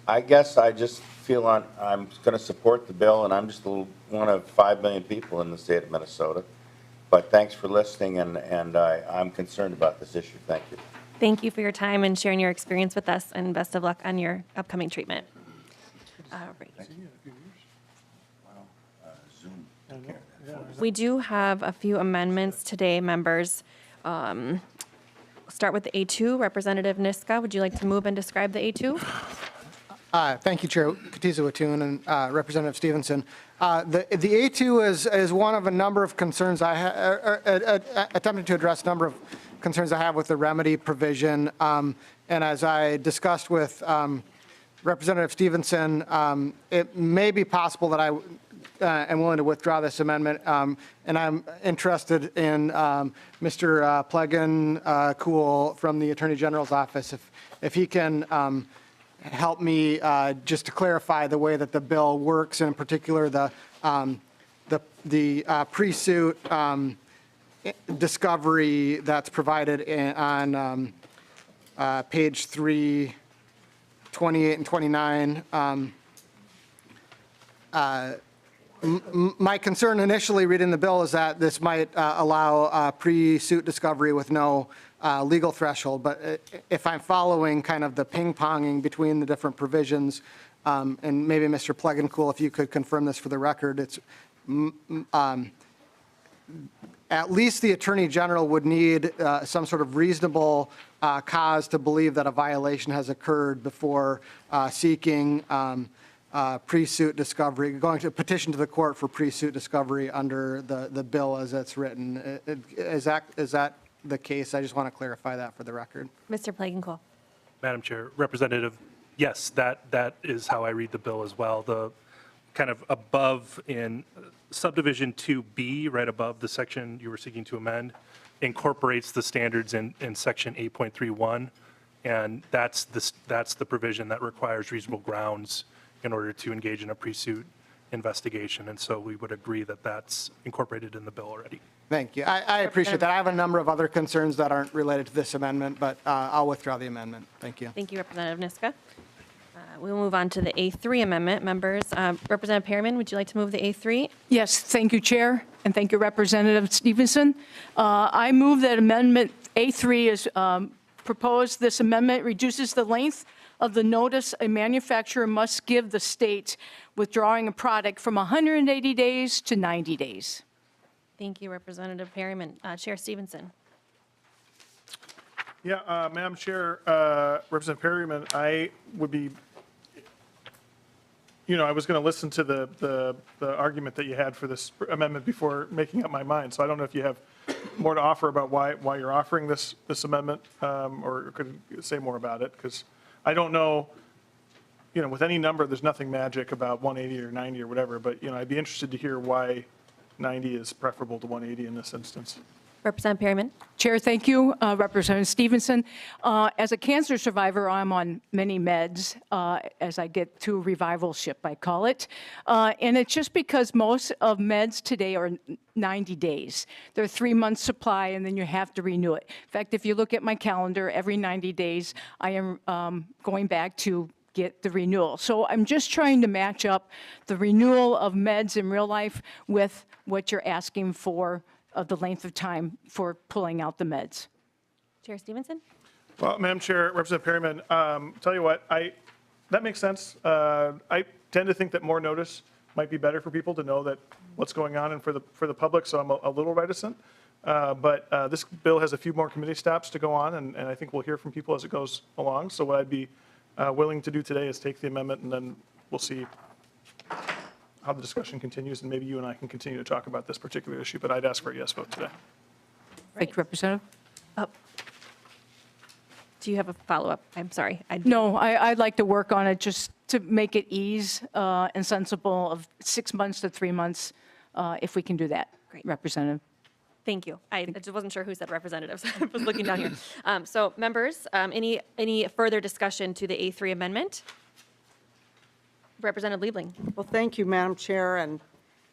I guess I just feel I'm going to support the bill, and I'm just one of 5 million people in the state of Minnesota. But thanks for listening, and I'm concerned about this issue. Thank you. Thank you for your time and sharing your experience with us, and best of luck on your upcoming treatment. All right. We do have a few amendments today, members. Start with the A2. Representative Niska, would you like to move and describe the A2? Thank you, Chair Katiza Watun and Representative Stevenson. The A2 is one of a number of concerns attempting to address a number of concerns I have with the remedy provision. And as I discussed with Representative Stevenson, it may be possible that I am willing to withdraw this amendment. And I'm interested in Mr. Plegan-Cool from the Attorney General's office, if he can help me just to clarify the way that the bill works, and in particular the pre-suit discovery that's provided on page 3, 28 and 29. My concern initially reading the bill is that this might allow pre-suit discovery with no legal threshold, but if I'm following kind of the ping-ponging between the different provisions, and maybe Mr. Plegan-Cool, if you could confirm this for the record, it's at least the Attorney General would need some sort of reasonable cause to believe that a violation has occurred before seeking pre-suit discovery, going to petition to the court for pre-suit discovery under the bill as it's written. Is that the case? I just want to clarify that for the record. Mr. Plegan-Cool. Madam Chair, Representative, yes, that is how I read the bill as well. The kind of above in subdivision 2B, right above the section you were seeking to amend, incorporates the standards in section 8.31, and that's the provision that requires reasonable grounds in order to engage in a pre-suit investigation. And so we would agree that that's incorporated in the bill already. Thank you. I appreciate that. I have a number of other concerns that aren't related to this amendment, but I'll withdraw the amendment. Thank you. Thank you, Representative Niska. We will move on to the A3 amendment. Members, Representative Perryman, would you like to move the A3? Yes, thank you, Chair, and thank you, Representative Stevenson. I move that Amendment A3 is proposed. This amendment reduces the length of the notice a manufacturer must give the state withdrawing a product from 180 days to 90 days. Thank you, Representative Perryman. Chair Stevenson. Yeah, Madam Chair, Representative Perryman, I would be, I was going to listen to the argument that you had for this amendment before making up my mind. So I don't know if you have more to offer about why you're offering this amendment, or could say more about it, because I don't know, with any number, there's nothing magic about 180 or 90 or whatever, but, I'd be interested to hear why 90 is preferable to 180 in this instance. Representative Perryman. Chair, thank you. Representative Stevenson. As a cancer survivor, I'm on many meds as I get to revivalship, I call it. And it's just because most of meds today are 90 days. They're 3 months supply, and then you have to renew it. In fact, if you look at my calendar, every 90 days, I am going back to get the renewal. So I'm just trying to match up the renewal of meds in real life with what you're asking for of the length of time for pulling out the meds. Chair Stevenson? Well, Madam Chair, Representative Perryman, tell you what, that makes sense. I tend to think that more notice might be better for people to know that what's going on and for the public, so I'm a little reticent. But this bill has a few more committee steps to go on, and I think we'll hear from people as it goes along. So what I'd be willing to do today is take the amendment, and then we'll see how the discussion continues, and maybe you and I can continue to talk about this particular issue, but I'd ask for a yes vote today. Thank you, Representative. Do you have a follow-up? I'm sorry. No, I'd like to work on it just to make it ease and sensible of 6 months to 3 months, if we can do that. Great. Representative. Thank you. I just wasn't sure who said representatives. I was looking down here. So members, any further discussion to the A3 amendment? Representative Liebling. Well, thank you, Madam Chair, and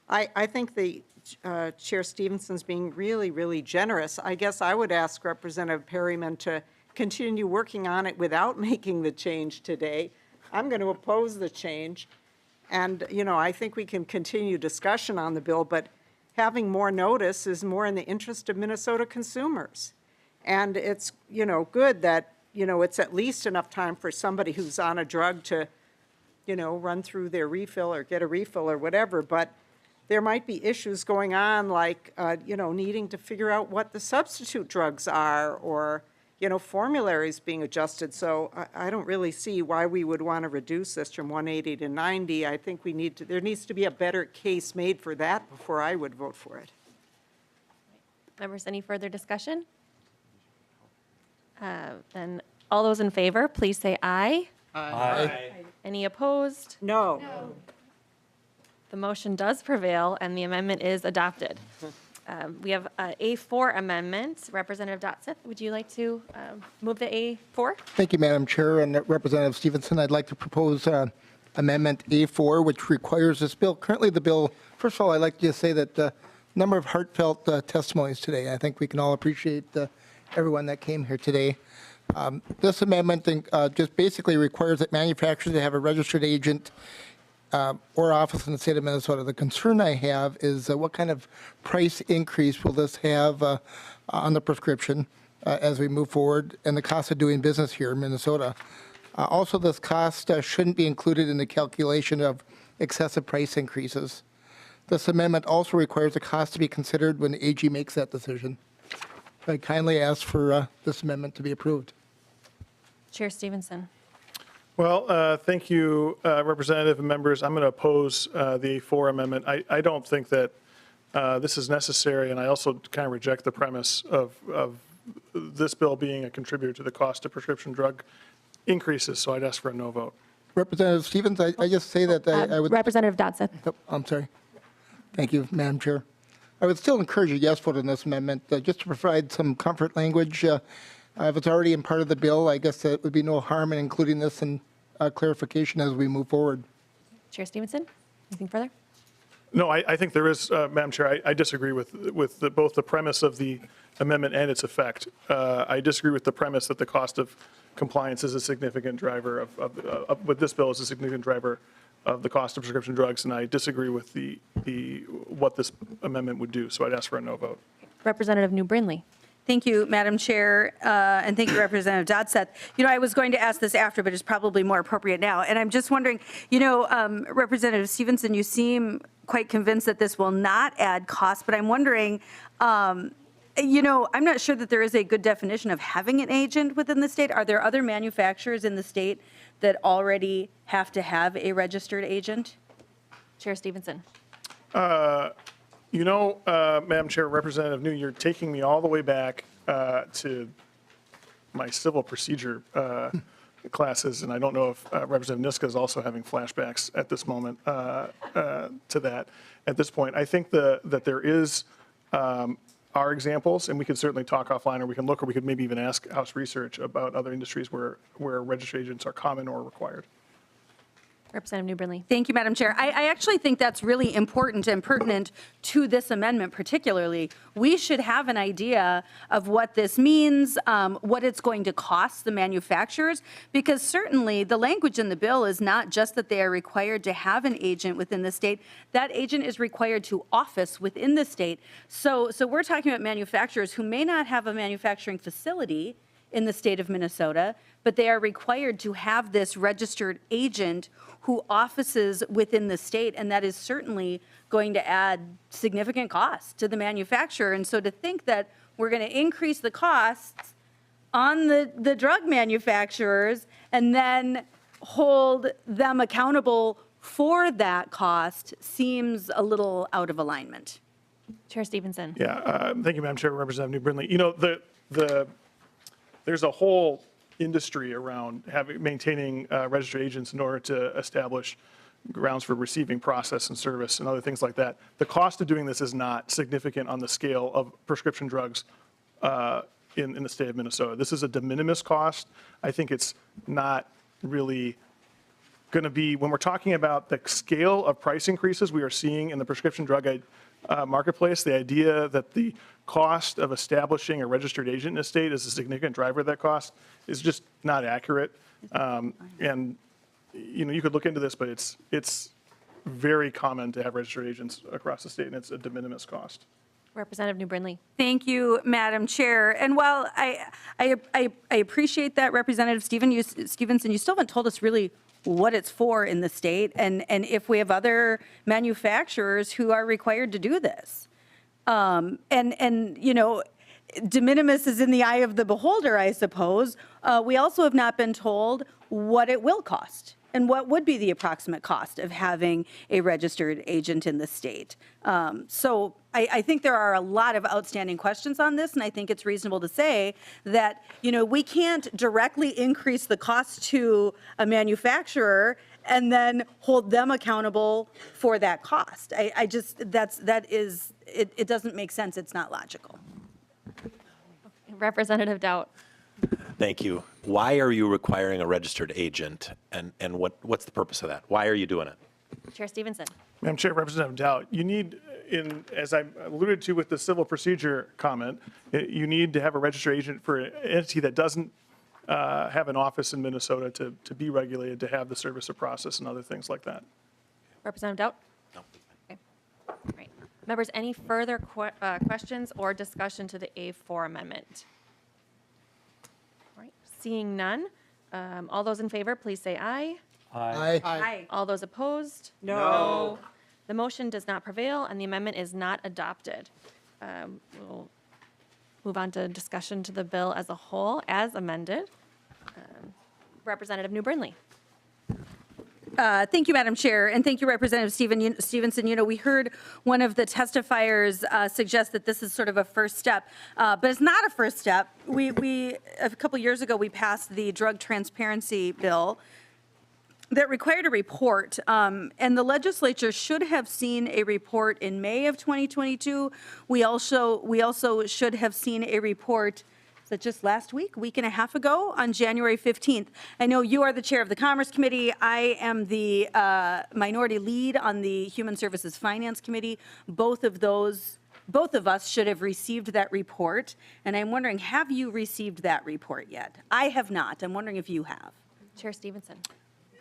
I think the Chair Stevenson's being really, really generous. I guess I would ask Representative Perryman to continue working on it without making the change today. I'm going to oppose the change, and, you know, I think we can continue discussion on the bill, but having more notice is more in the interest of Minnesota consumers. And it's, you know, good that, you know, it's at least enough time for somebody who's on a drug to, you know, run through their refill or get a refill or whatever, but there might be issues going on like, you know, needing to figure out what the substitute drugs are or, you know, formularies being adjusted. So I don't really see why we would want to reduce this from 180 to 90. I think we need to, there needs to be a better case made for that before I would vote for it. Members, any further discussion? Then all those in favor, please say aye. Aye. Any opposed? No. The motion does prevail and the amendment is adopted. We have A4 amendment. Representative Dotseth, would you like to move the A4? Thank you, Madam Chair, and Representative Stevenson. I'd like to propose Amendment A4, which requires this bill. Currently, the bill, first of all, I'd like to just say that the number of heartfelt testimonies today. I think we can all appreciate everyone that came here today. This amendment just basically requires that manufacturers have a registered agent or office in the state of Minnesota. The concern I have is what kind of price increase will this have on the prescription as we move forward and the cost of doing business here in Minnesota. Also, this cost shouldn't be included in the calculation of excessive price increases. This amendment also requires the cost to be considered when the AG makes that decision. I kindly ask for this amendment to be approved. Chair Stevenson. Well, thank you, Representative and members. I'm going to oppose the A4 amendment. I don't think that this is necessary, and I also kind of reject the premise of this bill being a contributor to the cost of prescription drug increases, so I'd ask for a no vote. Representative Stevens, I just say that I would... Representative Dotseth. Oh, I'm sorry. Thank you, Madam Chair. I would still encourage a yes vote on this amendment, just to provide some comfort language. If it's already in part of the bill, I guess it would be no harm in including this in clarification as we move forward. Chair Stevenson, anything further? No, I think there is, Madam Chair, I disagree with both the premise of the amendment and its effect. I disagree with the premise that the cost of compliance is a significant driver with this bill is a significant driver of the cost of prescription drugs, and I disagree with what this amendment would do, so I'd ask for a no vote. Representative New Brindley. Thank you, Madam Chair, and thank you, Representative Dotseth. You know, I was going to ask this after, but it's probably more appropriate now. And I'm just wondering, you know, Representative Stevenson, you seem quite convinced that this will not add cost, but I'm wondering, you know, I'm not sure that there is a good definition of having an agent within the state. Are there other manufacturers in the state that already have to have a registered agent? Chair Stevenson. You know, Madam Chair, Representative New, you're taking me all the way back to my civil procedure classes, and I don't know if Representative Niska is also having flashbacks at this moment to that. At this point, I think that there is are examples, and we could certainly talk offline, or we can look, or we could maybe even ask House Research about other industries where registered agents are common or required. Representative New Brindley. Thank you, Madam Chair. I actually think that's really important and pertinent to this amendment particularly. We should have an idea of what this means, what it's going to cost the manufacturers, because certainly the language in the bill is not just that they are required to have an agent within the state. That agent is required to office within the state. So we're talking about manufacturers who may not have a manufacturing facility in the state of Minnesota, but they are required to have this registered agent who offices within the state, and that is certainly going to add significant costs to the manufacturer. And so to think that we're going to increase the costs on the drug manufacturers and then hold them accountable for that cost seems a little out of alignment. Chair Stevenson. Yeah, thank you, Madam Chair, Representative New Brindley. You know, there's a whole industry around maintaining registered agents in order to establish grounds for receiving process and service and other things like that. The cost of doing this is not significant on the scale of prescription drugs in the state of Minnesota. This is a de minimis cost. I think it's not really going to be, when we're talking about the scale of price increases we are seeing in the prescription drug marketplace, the idea that the cost of establishing a registered agent in a state is a significant driver of that cost is just not accurate. And you could look into this, but it's very common to have registered agents across the state, and it's a de minimis cost. Representative New Brindley. Thank you, Madam Chair. And while I appreciate that, Representative Stevenson, you still haven't told us really what it's for in the state, and if we have other manufacturers who are required to do this. De minimis is in the eye of the beholder, I suppose. We also have not been told what it will cost and what would be the approximate cost of having a registered agent in the state. So I think there are a lot of outstanding questions on this, and I think it's reasonable to say that, we can't directly increase the cost to a manufacturer and then hold them accountable for that cost. It doesn't make sense. It's not logical. Representative Dowd. Thank you. Why are you requiring a registered agent, and what's the purpose of that? Why are you doing it? Chair Stevenson. Madam Chair, Representative Dowd, you need, as I alluded to with the civil procedure comment, you need to have a registered agent for an entity that doesn't have an office in Minnesota to be regulated, to have the service of process and other things like that. Representative Dowd? No. Okay. Right. Members, any further questions or discussion to the A4 amendment? All right. Seeing none, all those in favor, please say aye. Aye. Aye. All those opposed? No. The motion does not prevail, and the amendment is not adopted. We'll move on to discussion to the bill as a whole, as amended. Representative New Brindley. Thank you, Madam Chair, and thank you, Representative Stevenson. We heard one of the testifiers suggest that this is sort of a first step, but it's not a first step. We a couple years ago, we passed the drug transparency bill that required a report, and the legislature should have seen a report in May of 2022. We also should have seen a report. Is that just last week and a half ago, on January 15th? I know you are the chair of the Commerce Committee. I am the minority lead on the Human Services Finance Committee. Both of us should have received that report. And I'm wondering, have you received that report yet? I have not. I'm wondering if you have. Chair Stevenson.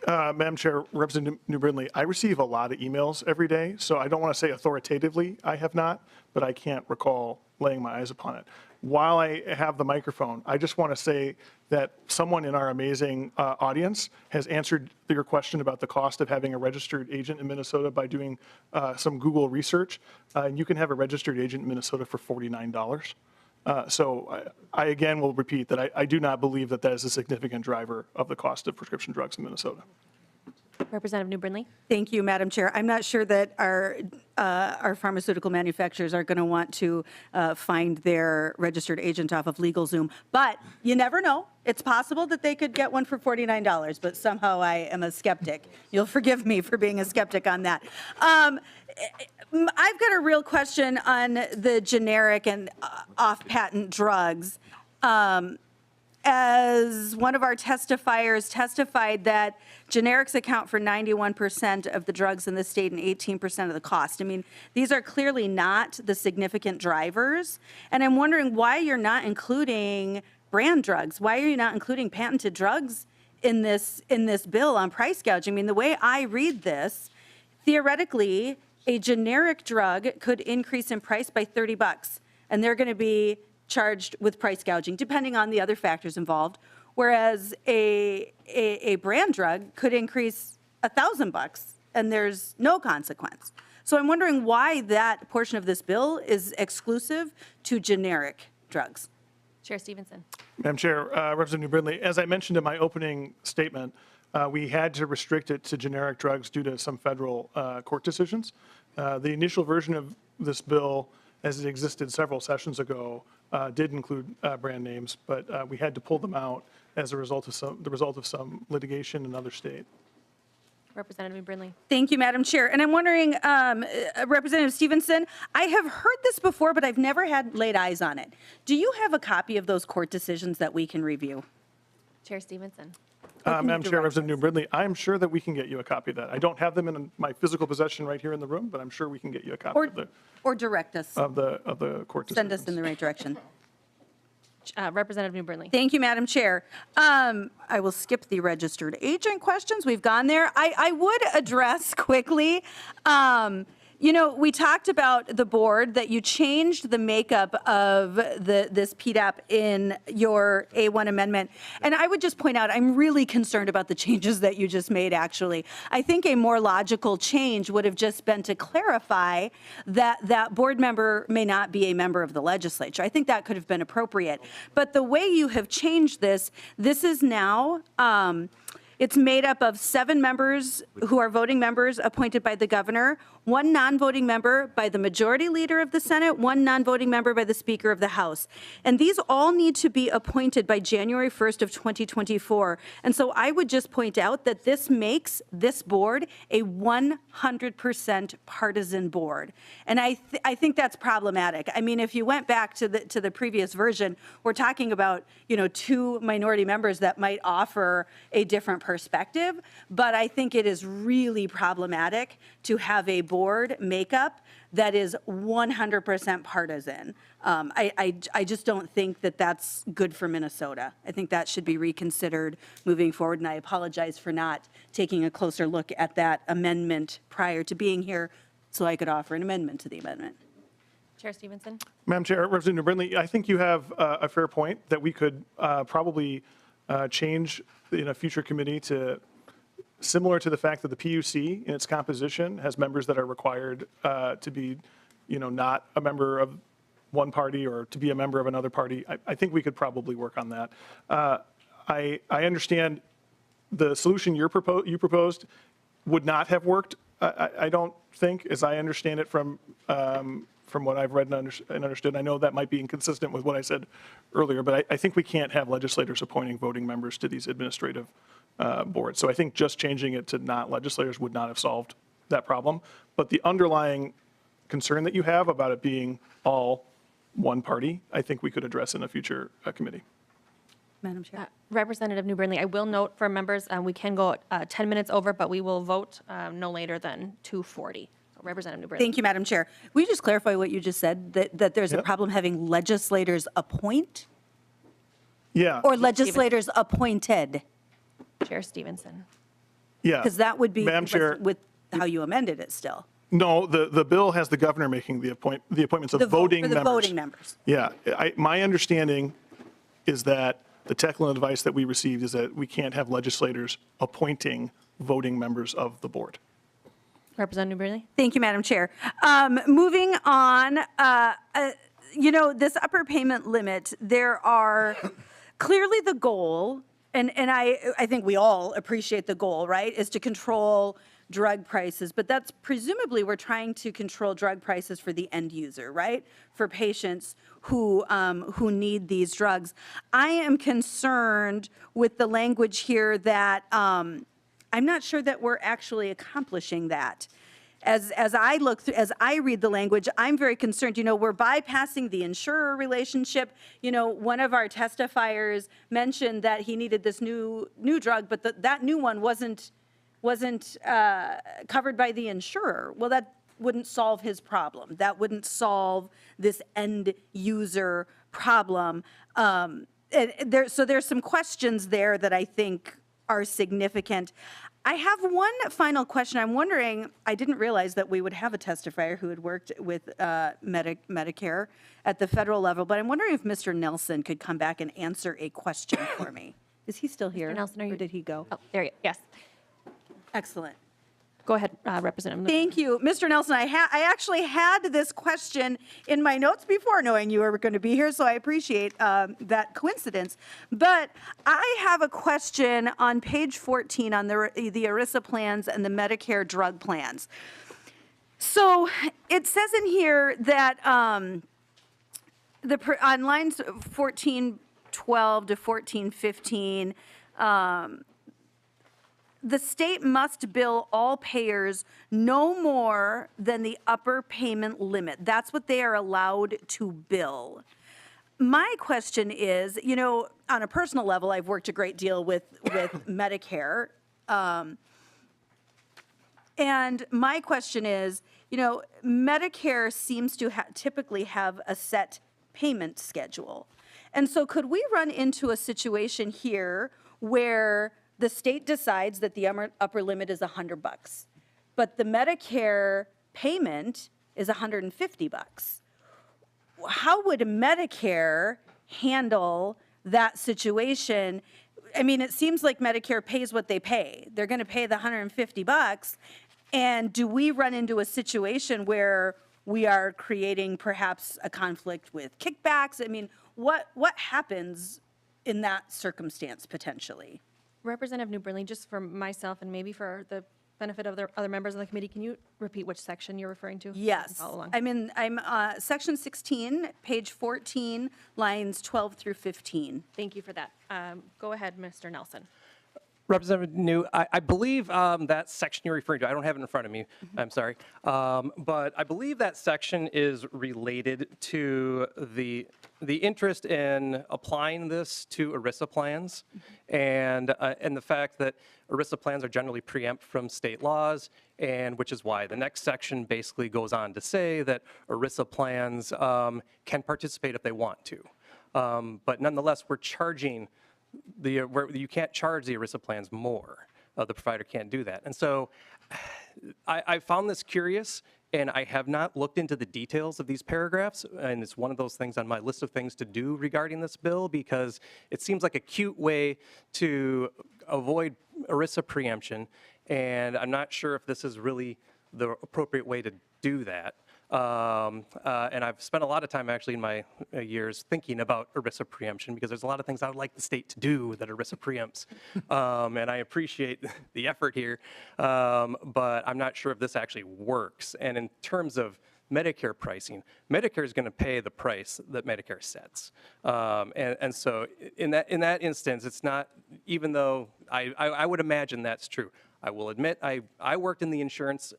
Madam Chair, Representative New Brindley, I receive a lot of emails every day, so I don't want to say authoritatively I have not, but I can't recall laying my eyes upon it. While I have the microphone, I just want to say that someone in our amazing audience has answered your question about the cost of having a registered agent in Minnesota by doing some Google research. And you can have a registered agent in Minnesota for $49. So I again will repeat that I do not believe that is a significant driver of the cost of prescription drugs in Minnesota. Representative New Brindley. Thank you, Madam Chair. I'm not sure that our pharmaceutical manufacturers are going to want to find their registered agent off of LegalZoom, but you never know. It's possible that they could get one for $49, but somehow I am a skeptic. You'll forgive me for being a skeptic on that. I've got a real question on the generic and off-patent drugs. As one of our testifiers testified that generics account for 91% of the drugs in the state and 18% of the cost. I mean, these are clearly not the significant drivers. And I'm wondering why you're not including brand drugs. Why are you not including patented drugs in this bill on price gouging? I mean, the way I read this, theoretically, a generic drug could increase in price by $30, and they're going to be charged with price gouging, depending on the other factors involved, whereas a brand drug could increase $1,000, and there's no consequence. So I'm wondering why that portion of this bill is exclusive to generic drugs. Chair Stevenson. Madam Chair, Representative New Brindley, as I mentioned in my opening statement, we had to restrict it to generic drugs due to some federal court decisions. The initial version of this bill, as it existed several sessions ago, did include brand names, but we had to pull them out as a result of some litigation in another state. Representative Brindley. Thank you, Madam Chair. And I'm wondering, Representative Stevenson, I have heard this before, but I've never had laid eyes on it. Do you have a copy of those court decisions that we can review? Chair Stevenson. Madam Chair, Representative Brindley, I'm sure that we can get you a copy of that. I don't have them in my physical possession right here in the room, but I'm sure we can get you a copy Or direct us, of the court send decisions. us in the right direction. Representative New Brindley. Thank you, Madam Chair. I will skip the registered agent questions. We've gone there. I would address quickly, we talked about the board, that you changed the makeup of this PDAP in your A1 amendment. And I would just point out, I'm really concerned about the changes that you just made, actually. I think a more logical change would have just been to clarify that that board member may not be a member of the legislature. I think that could have been appropriate. But the way you have changed this is now, it's made up of 7 members who are voting members appointed by the governor, 1 non-voting member by the majority leader of the Senate, 1 non-voting member by the Speaker of the House. And these all need to be appointed by January 1st of 2024. And so I would just point out that this makes this board a 100% partisan board. And I think that's problematic. I mean, if you went back to the previous version, we're talking about, 2 minority members that might offer a different perspective. But I think it is really problematic to have a board makeup that is 100% partisan. I just don't think that that's good for Minnesota. I think that should be reconsidered moving forward, and I apologize for not taking a closer look at that amendment prior to being here so I could offer an amendment to the amendment. Chair Stevenson. Madam Chair, Representative Brindley, I think you have a fair point that we could probably change in a future committee to similar to the fact that the PUC in its composition has members that are required to be, not a member of one party or to be a member of another party. I think we could probably work on that. I understand the solution you proposed would not have worked. I don't think, as I understand it from what I've read and understood. I know that might be inconsistent with what I said earlier, but I think we can't have legislators appointing voting members to these administrative boards. So I think just changing it to not legislators would not have solved that problem. But the underlying concern that you have about it being all one party, I think we could address in a future committee. Madam Chair. Representative New Brindley, I will note for members, we can go 10 minutes over, but we will vote no later than 2:40. Representative New Brindley. Thank you, Madam Chair. Will you just clarify what you just said, that there's a problem having legislators appoint? Yeah. Or legislators appointed? Chair Stevenson. Yeah. Because that would be Madam Chair, with how you amended it still. no, the bill has the governor making the appointments of voting For the members. voting members. Yeah. My understanding is that the technical advice that we received is that we can't have legislators appointing voting members of the board. Representative New Brindley. Thank you, Madam Chair. Moving on, this upper payment limit, there are clearly the goal, and I think we all appreciate the goal, right, is to control drug prices, but that's presumably we're trying to control drug prices for the end user, right? For patients who need these drugs. I am concerned with the language here that I'm not sure that we're actually accomplishing that. As I read the language, I'm very concerned. We're bypassing the insurer relationship. One of our testifiers mentioned that he needed this new drug, but that new one wasn't covered by the insurer. Well, that wouldn't solve his problem. That wouldn't solve this end user problem. So there's some questions there that I think are significant. I have one final question. I'm wondering, I didn't realize that we would have a testifier who had worked with Medicare at the federal level, but I'm wondering if Mr. Nelson could come back and answer a question for me. Is he still here? Mr. Nelson, or did he go? Oh, there you go. Yes. Excellent. Go ahead, Representative. Thank you. Mr. Nelson, I actually had this question in my notes before knowing you were going to be here, so I appreciate that coincidence. But I have a question on page 14 on the ERISA plans and the Medicare drug plans. So it says in here that on lines 1412 to 1415, the state must bill all payers no more than the upper payment limit. That's what they are allowed to bill. My question is, you know, on a personal level, I've worked a great deal with Medicare. And my question is, you know, Medicare seems to typically have a set payment schedule. And so could we run into a situation here where the state decides that the upper limit is $100, but the Medicare payment is $150? How would Medicare handle that situation? I mean, it seems like Medicare pays what they pay. They're going to pay the $150. And do we run into a situation where we are creating perhaps a conflict with kickbacks? I mean, what happens in that circumstance potentially? Representative New Brinley, just for myself and maybe for the benefit of the other members of the committee, can you repeat which section you're referring to? Yes. Follow along. I'm section 16, page 14, lines 12 through 15. Thank you for that. Go ahead, Mr. Nelson. Representative New, I believe that section you're referring to, I don't have it in front of me, I'm sorry, but I believe that section is related to the interest in applying this to ERISA plans and the fact that ERISA plans are generally preempt from state laws, and which is why the next section basically goes on to say that ERISA plans can participate if they want to. But nonetheless, we're charging where you can't charge the ERISA plans more. The provider can't do that. And so I found this curious, and I have not looked into the details of these paragraphs, and it's one of those things on my list of things to do regarding this bill, because it seems like a cute way to avoid ERISA preemption, and I'm not sure if this is really the appropriate way to do that. And I've spent a lot of time actually in my years thinking about ERISA preemption, because there's a lot of things I would like the state to do that ERISA preempts. And I appreciate the effort here, but I'm not sure if this actually works. And in terms of Medicare pricing, Medicare is going to pay the price that Medicare sets. And so in that instance, it's not, even though I would imagine that's true. I will admit, I worked in the insurance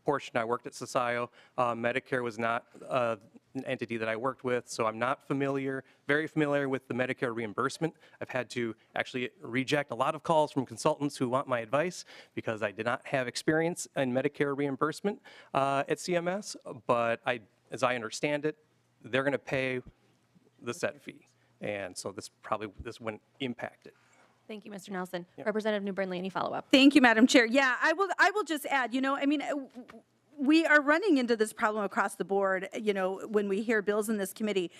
portion. I worked at Sasayo. Medicare was not an entity that I worked with, so I'm not very familiar with the Medicare reimbursement. I've had to actually reject a lot of calls from consultants who want my advice because I did not have experience in Medicare reimbursement at CMS, but as I understand it, they're going to pay the set fee, and so this wouldn't impact it. Thank you, Mr. Nelson. Representative New Brinley, any follow-up? Thank you, Madam Chair. Yeah, I will just add, you know, I mean, we are running into this problem across the board, you know, when we hear bills in this committee.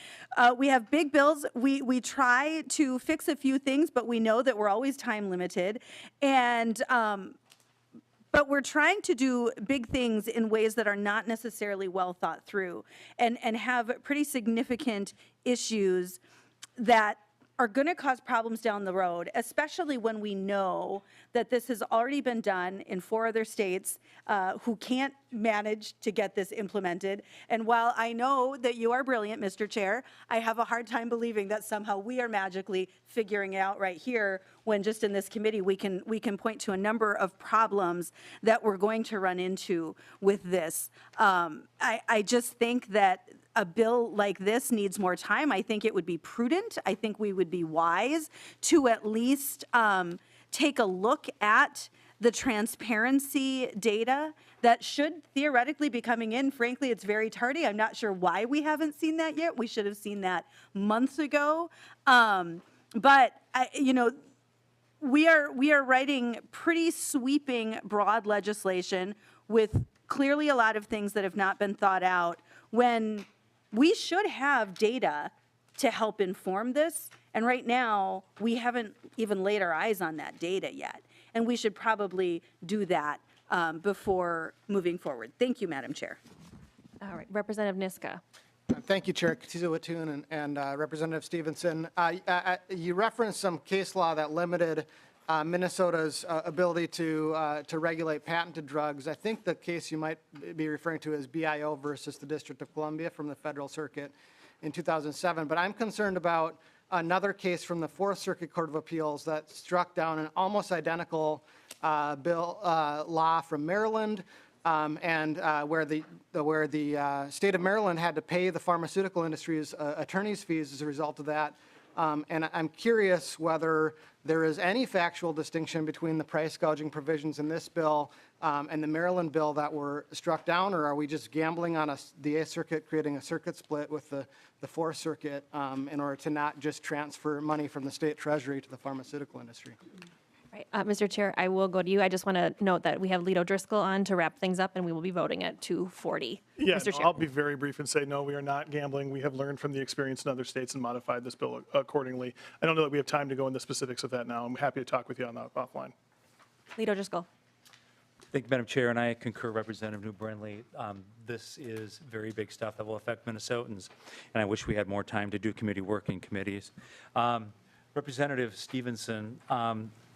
We have big bills. We try to fix a few things, but we know that we're always time limited. And but we're trying to do big things in ways that are not necessarily well thought through and have pretty significant issues that are going to cause problems down the road, especially when we know that this has already been done in 4 other states who can't manage to get this implemented. And while I know that you are brilliant, Mr. Chair, I have a hard time believing that somehow we are magically figuring it out right here, when just in this committee we can point to a number of problems that we're going to run into with this. I just think that a bill like this needs more time. I think it would be prudent. I think we would be wise to at least take a look at the transparency data that should theoretically be coming in. Frankly, it's very tardy. I'm not sure why we haven't seen that yet. We should have seen that months ago. But you know, we are writing pretty sweeping, broad legislation with clearly a lot of things that have not been thought out, when we should have data to help inform this. And right now, we haven't even laid our eyes on that data yet. And we should probably do that before moving forward. Thank you, Madam Chair. All right, Representative Niska. Thank you, Chair Katiza-Watun and Representative Stevenson. You referenced some case law that limited Minnesota's ability to regulate patented drugs. I think the case you might be referring to is BIO versus the District of Columbia from the Federal Circuit in 2007. But I'm concerned about another case from the Fourth Circuit Court of Appeals that struck down an almost identical law from Maryland, and where the state of Maryland had to pay the pharmaceutical industry's attorney's fees as a result of that. And I'm curious whether there is any factual distinction between the price gouging provisions in this bill and the Maryland bill that were struck down, or are we just gambling on the Eighth Circuit creating a circuit split with the Fourth Circuit in order to not just transfer money from the state treasury to the pharmaceutical industry? Right. Mr. Chair, I will go to you. I just want to note that we have Lito Driscoll on to wrap things up, and we will be voting at 2:40. Yeah, Mr. no, Chair. I'll be very brief and say, no, we are not gambling. We have learned from the experience in other states and modified this bill accordingly. I don't know that we have time to go into specifics of that now. I'm happy to talk with you on that offline. Lito Driscoll. Thank you, Madam Chair, and I concur, Representative New Brindley. This is very big stuff that will affect Minnesotans, and I wish we had more time to do committee work in committees. Representative Stevenson,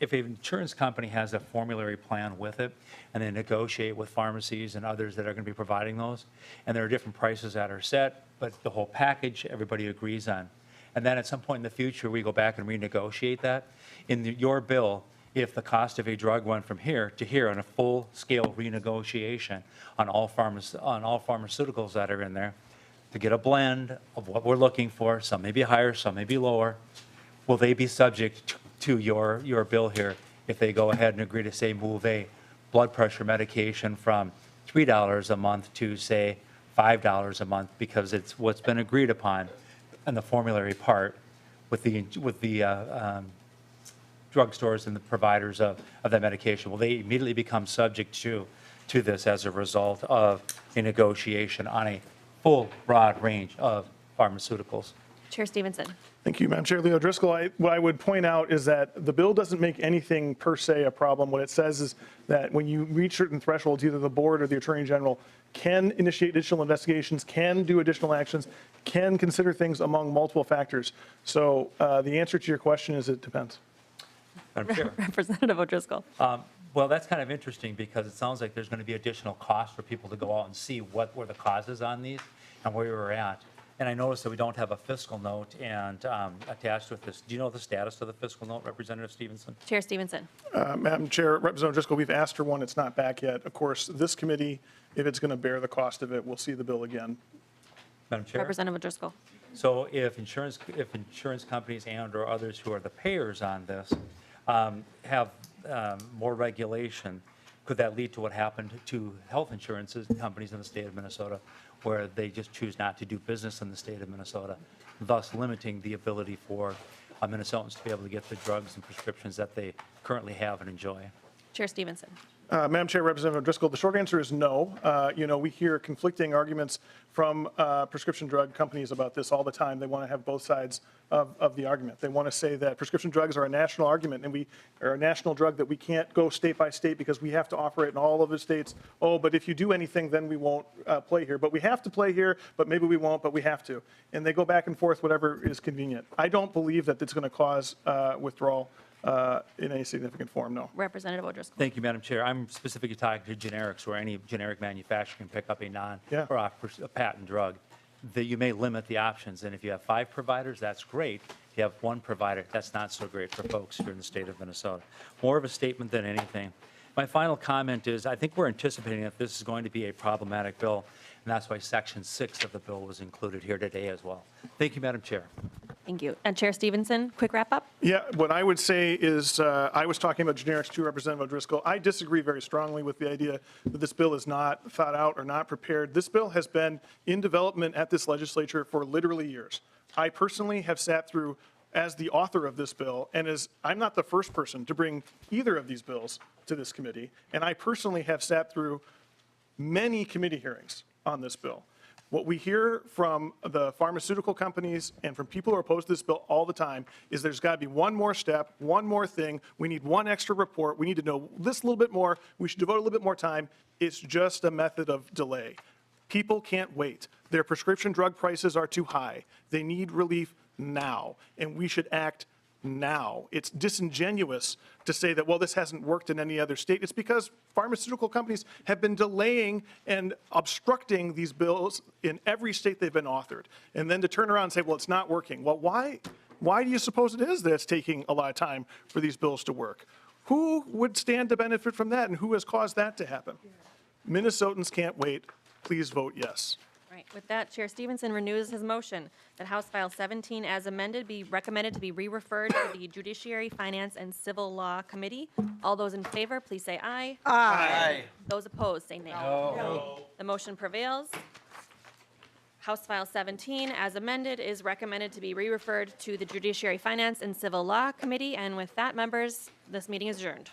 if an insurance company has a formulary plan with it, and they negotiate with pharmacies and others that are going to be providing those, and there are different prices that are set, but the whole package everybody agrees on, and then at some point in the future we go back and renegotiate that, in your bill, if the cost of a drug went from here to here on a full-scale renegotiation on all pharmaceuticals that are in there, to get a blend of what we're looking for, some may be higher, some may be lower, will they be subject to your bill here if they go ahead and agree to, say, move a blood pressure medication from $3 a month to, say, $5 a month, because it's what's been agreed upon in the formulary part with the drugstores and the providers of that medication? Will they immediately become subject to this as a result of a negotiation on a full, broad range of pharmaceuticals? Chair Stevenson. Thank you, Madam Chair. Leo Driscoll, what I would point out is that the bill doesn't make anything per se a problem. What it says is that when you reach certain thresholds, either the board or the Attorney General can initiate additional investigations, can do additional actions, can consider things among multiple factors. So the answer to your question is it depends. Madam Chair. Representative O'Driscoll. Well, that's kind of interesting because it sounds like there's going to be additional costs for people to go out and see what were the causes on these and where we were at. And I noticed that we don't have a fiscal note and attached with this. Do you know the status of the fiscal note, Representative Stevenson? Chair Stevenson. Madam Chair, Representative Driscoll, we've asked for one. It's not back yet. Of course, this committee, if it's going to bear the cost of it, we'll see the bill again. Madam Chair? Representative O'Driscoll. So if insurance companies and/or others who are the payers on this have more regulation, could that lead to what happened to health insurance companies in the state of Minnesota, where they just choose not to do business in the state of Minnesota, thus limiting the ability for Minnesotans to be able to get the drugs and prescriptions that they currently have and enjoy? Chair Stevenson. Madam Chair, Representative Driscoll, the short answer is no. We hear conflicting arguments from prescription drug companies about this all the time. They want to have both sides of the argument. They want to say that prescription drugs are a national argument and we are a national drug that we can't go state by state because we have to offer it in all of the states. Oh, but if you do anything, then we won't play here. But we have to play here, but maybe we won't, but we have to. And they go back and forth, whatever is convenient. I don't believe that it's going to cause withdrawal in any significant form, no. Representative O'Driscoll. Thank you, Madam Chair. I'm specifically talking to generics, where any generic manufacturer can pick up a or offer a patent drug. That you may limit the options, and if you have 5 providers, that's great. If you have 1 provider, that's not so great for folks here in the state of Minnesota. More of a statement than anything. My final comment is I think we're anticipating that this is going to be a problematic bill, and that's why Section 6 of the bill was included here today as well. Thank you, Madam Chair. Thank you. And Chair Stevenson, quick wrap up. Yeah, what I would say is I was talking about generics too, Representative O'Driscoll. I disagree very strongly with the idea that this bill is not thought out or not prepared. This bill has been in development at this legislature for literally years. I personally have sat through as the author of this bill, and I'm not the first person to bring either of these bills to this committee, and I personally have sat through many committee hearings on this bill. What we hear from the pharmaceutical companies and from people who are opposed to this bill all the time is there's got to be one more step, one more thing. We need one extra report. We need to know this a little bit more. We should devote a little bit more time. It's just a method of delay. People can't wait. Their prescription drug prices are too high. They need relief now, and we should act now. It's disingenuous to say that, well, this hasn't worked in any other state. It's because pharmaceutical companies have been delaying and obstructing these bills in every state they've been authored. And then to turn around and say, well, it's not working. Well, why Why do you suppose it is that it's taking a lot of time for these bills to work? Who would stand to benefit from that, and who has caused that to happen? Minnesotans can't wait. Please vote yes. Right. With that, Chair Stevenson renews his motion that House File 17 as amended be recommended to be re-referred to the Judiciary, Finance, and Civil Law Committee. All those in favor, please say aye. Aye. Those opposed, say nay. No. The motion prevails. House File 17 as amended is recommended to be re-referred to the Judiciary, Finance, and Civil Law Committee. And with that, members, this meeting is adjourned.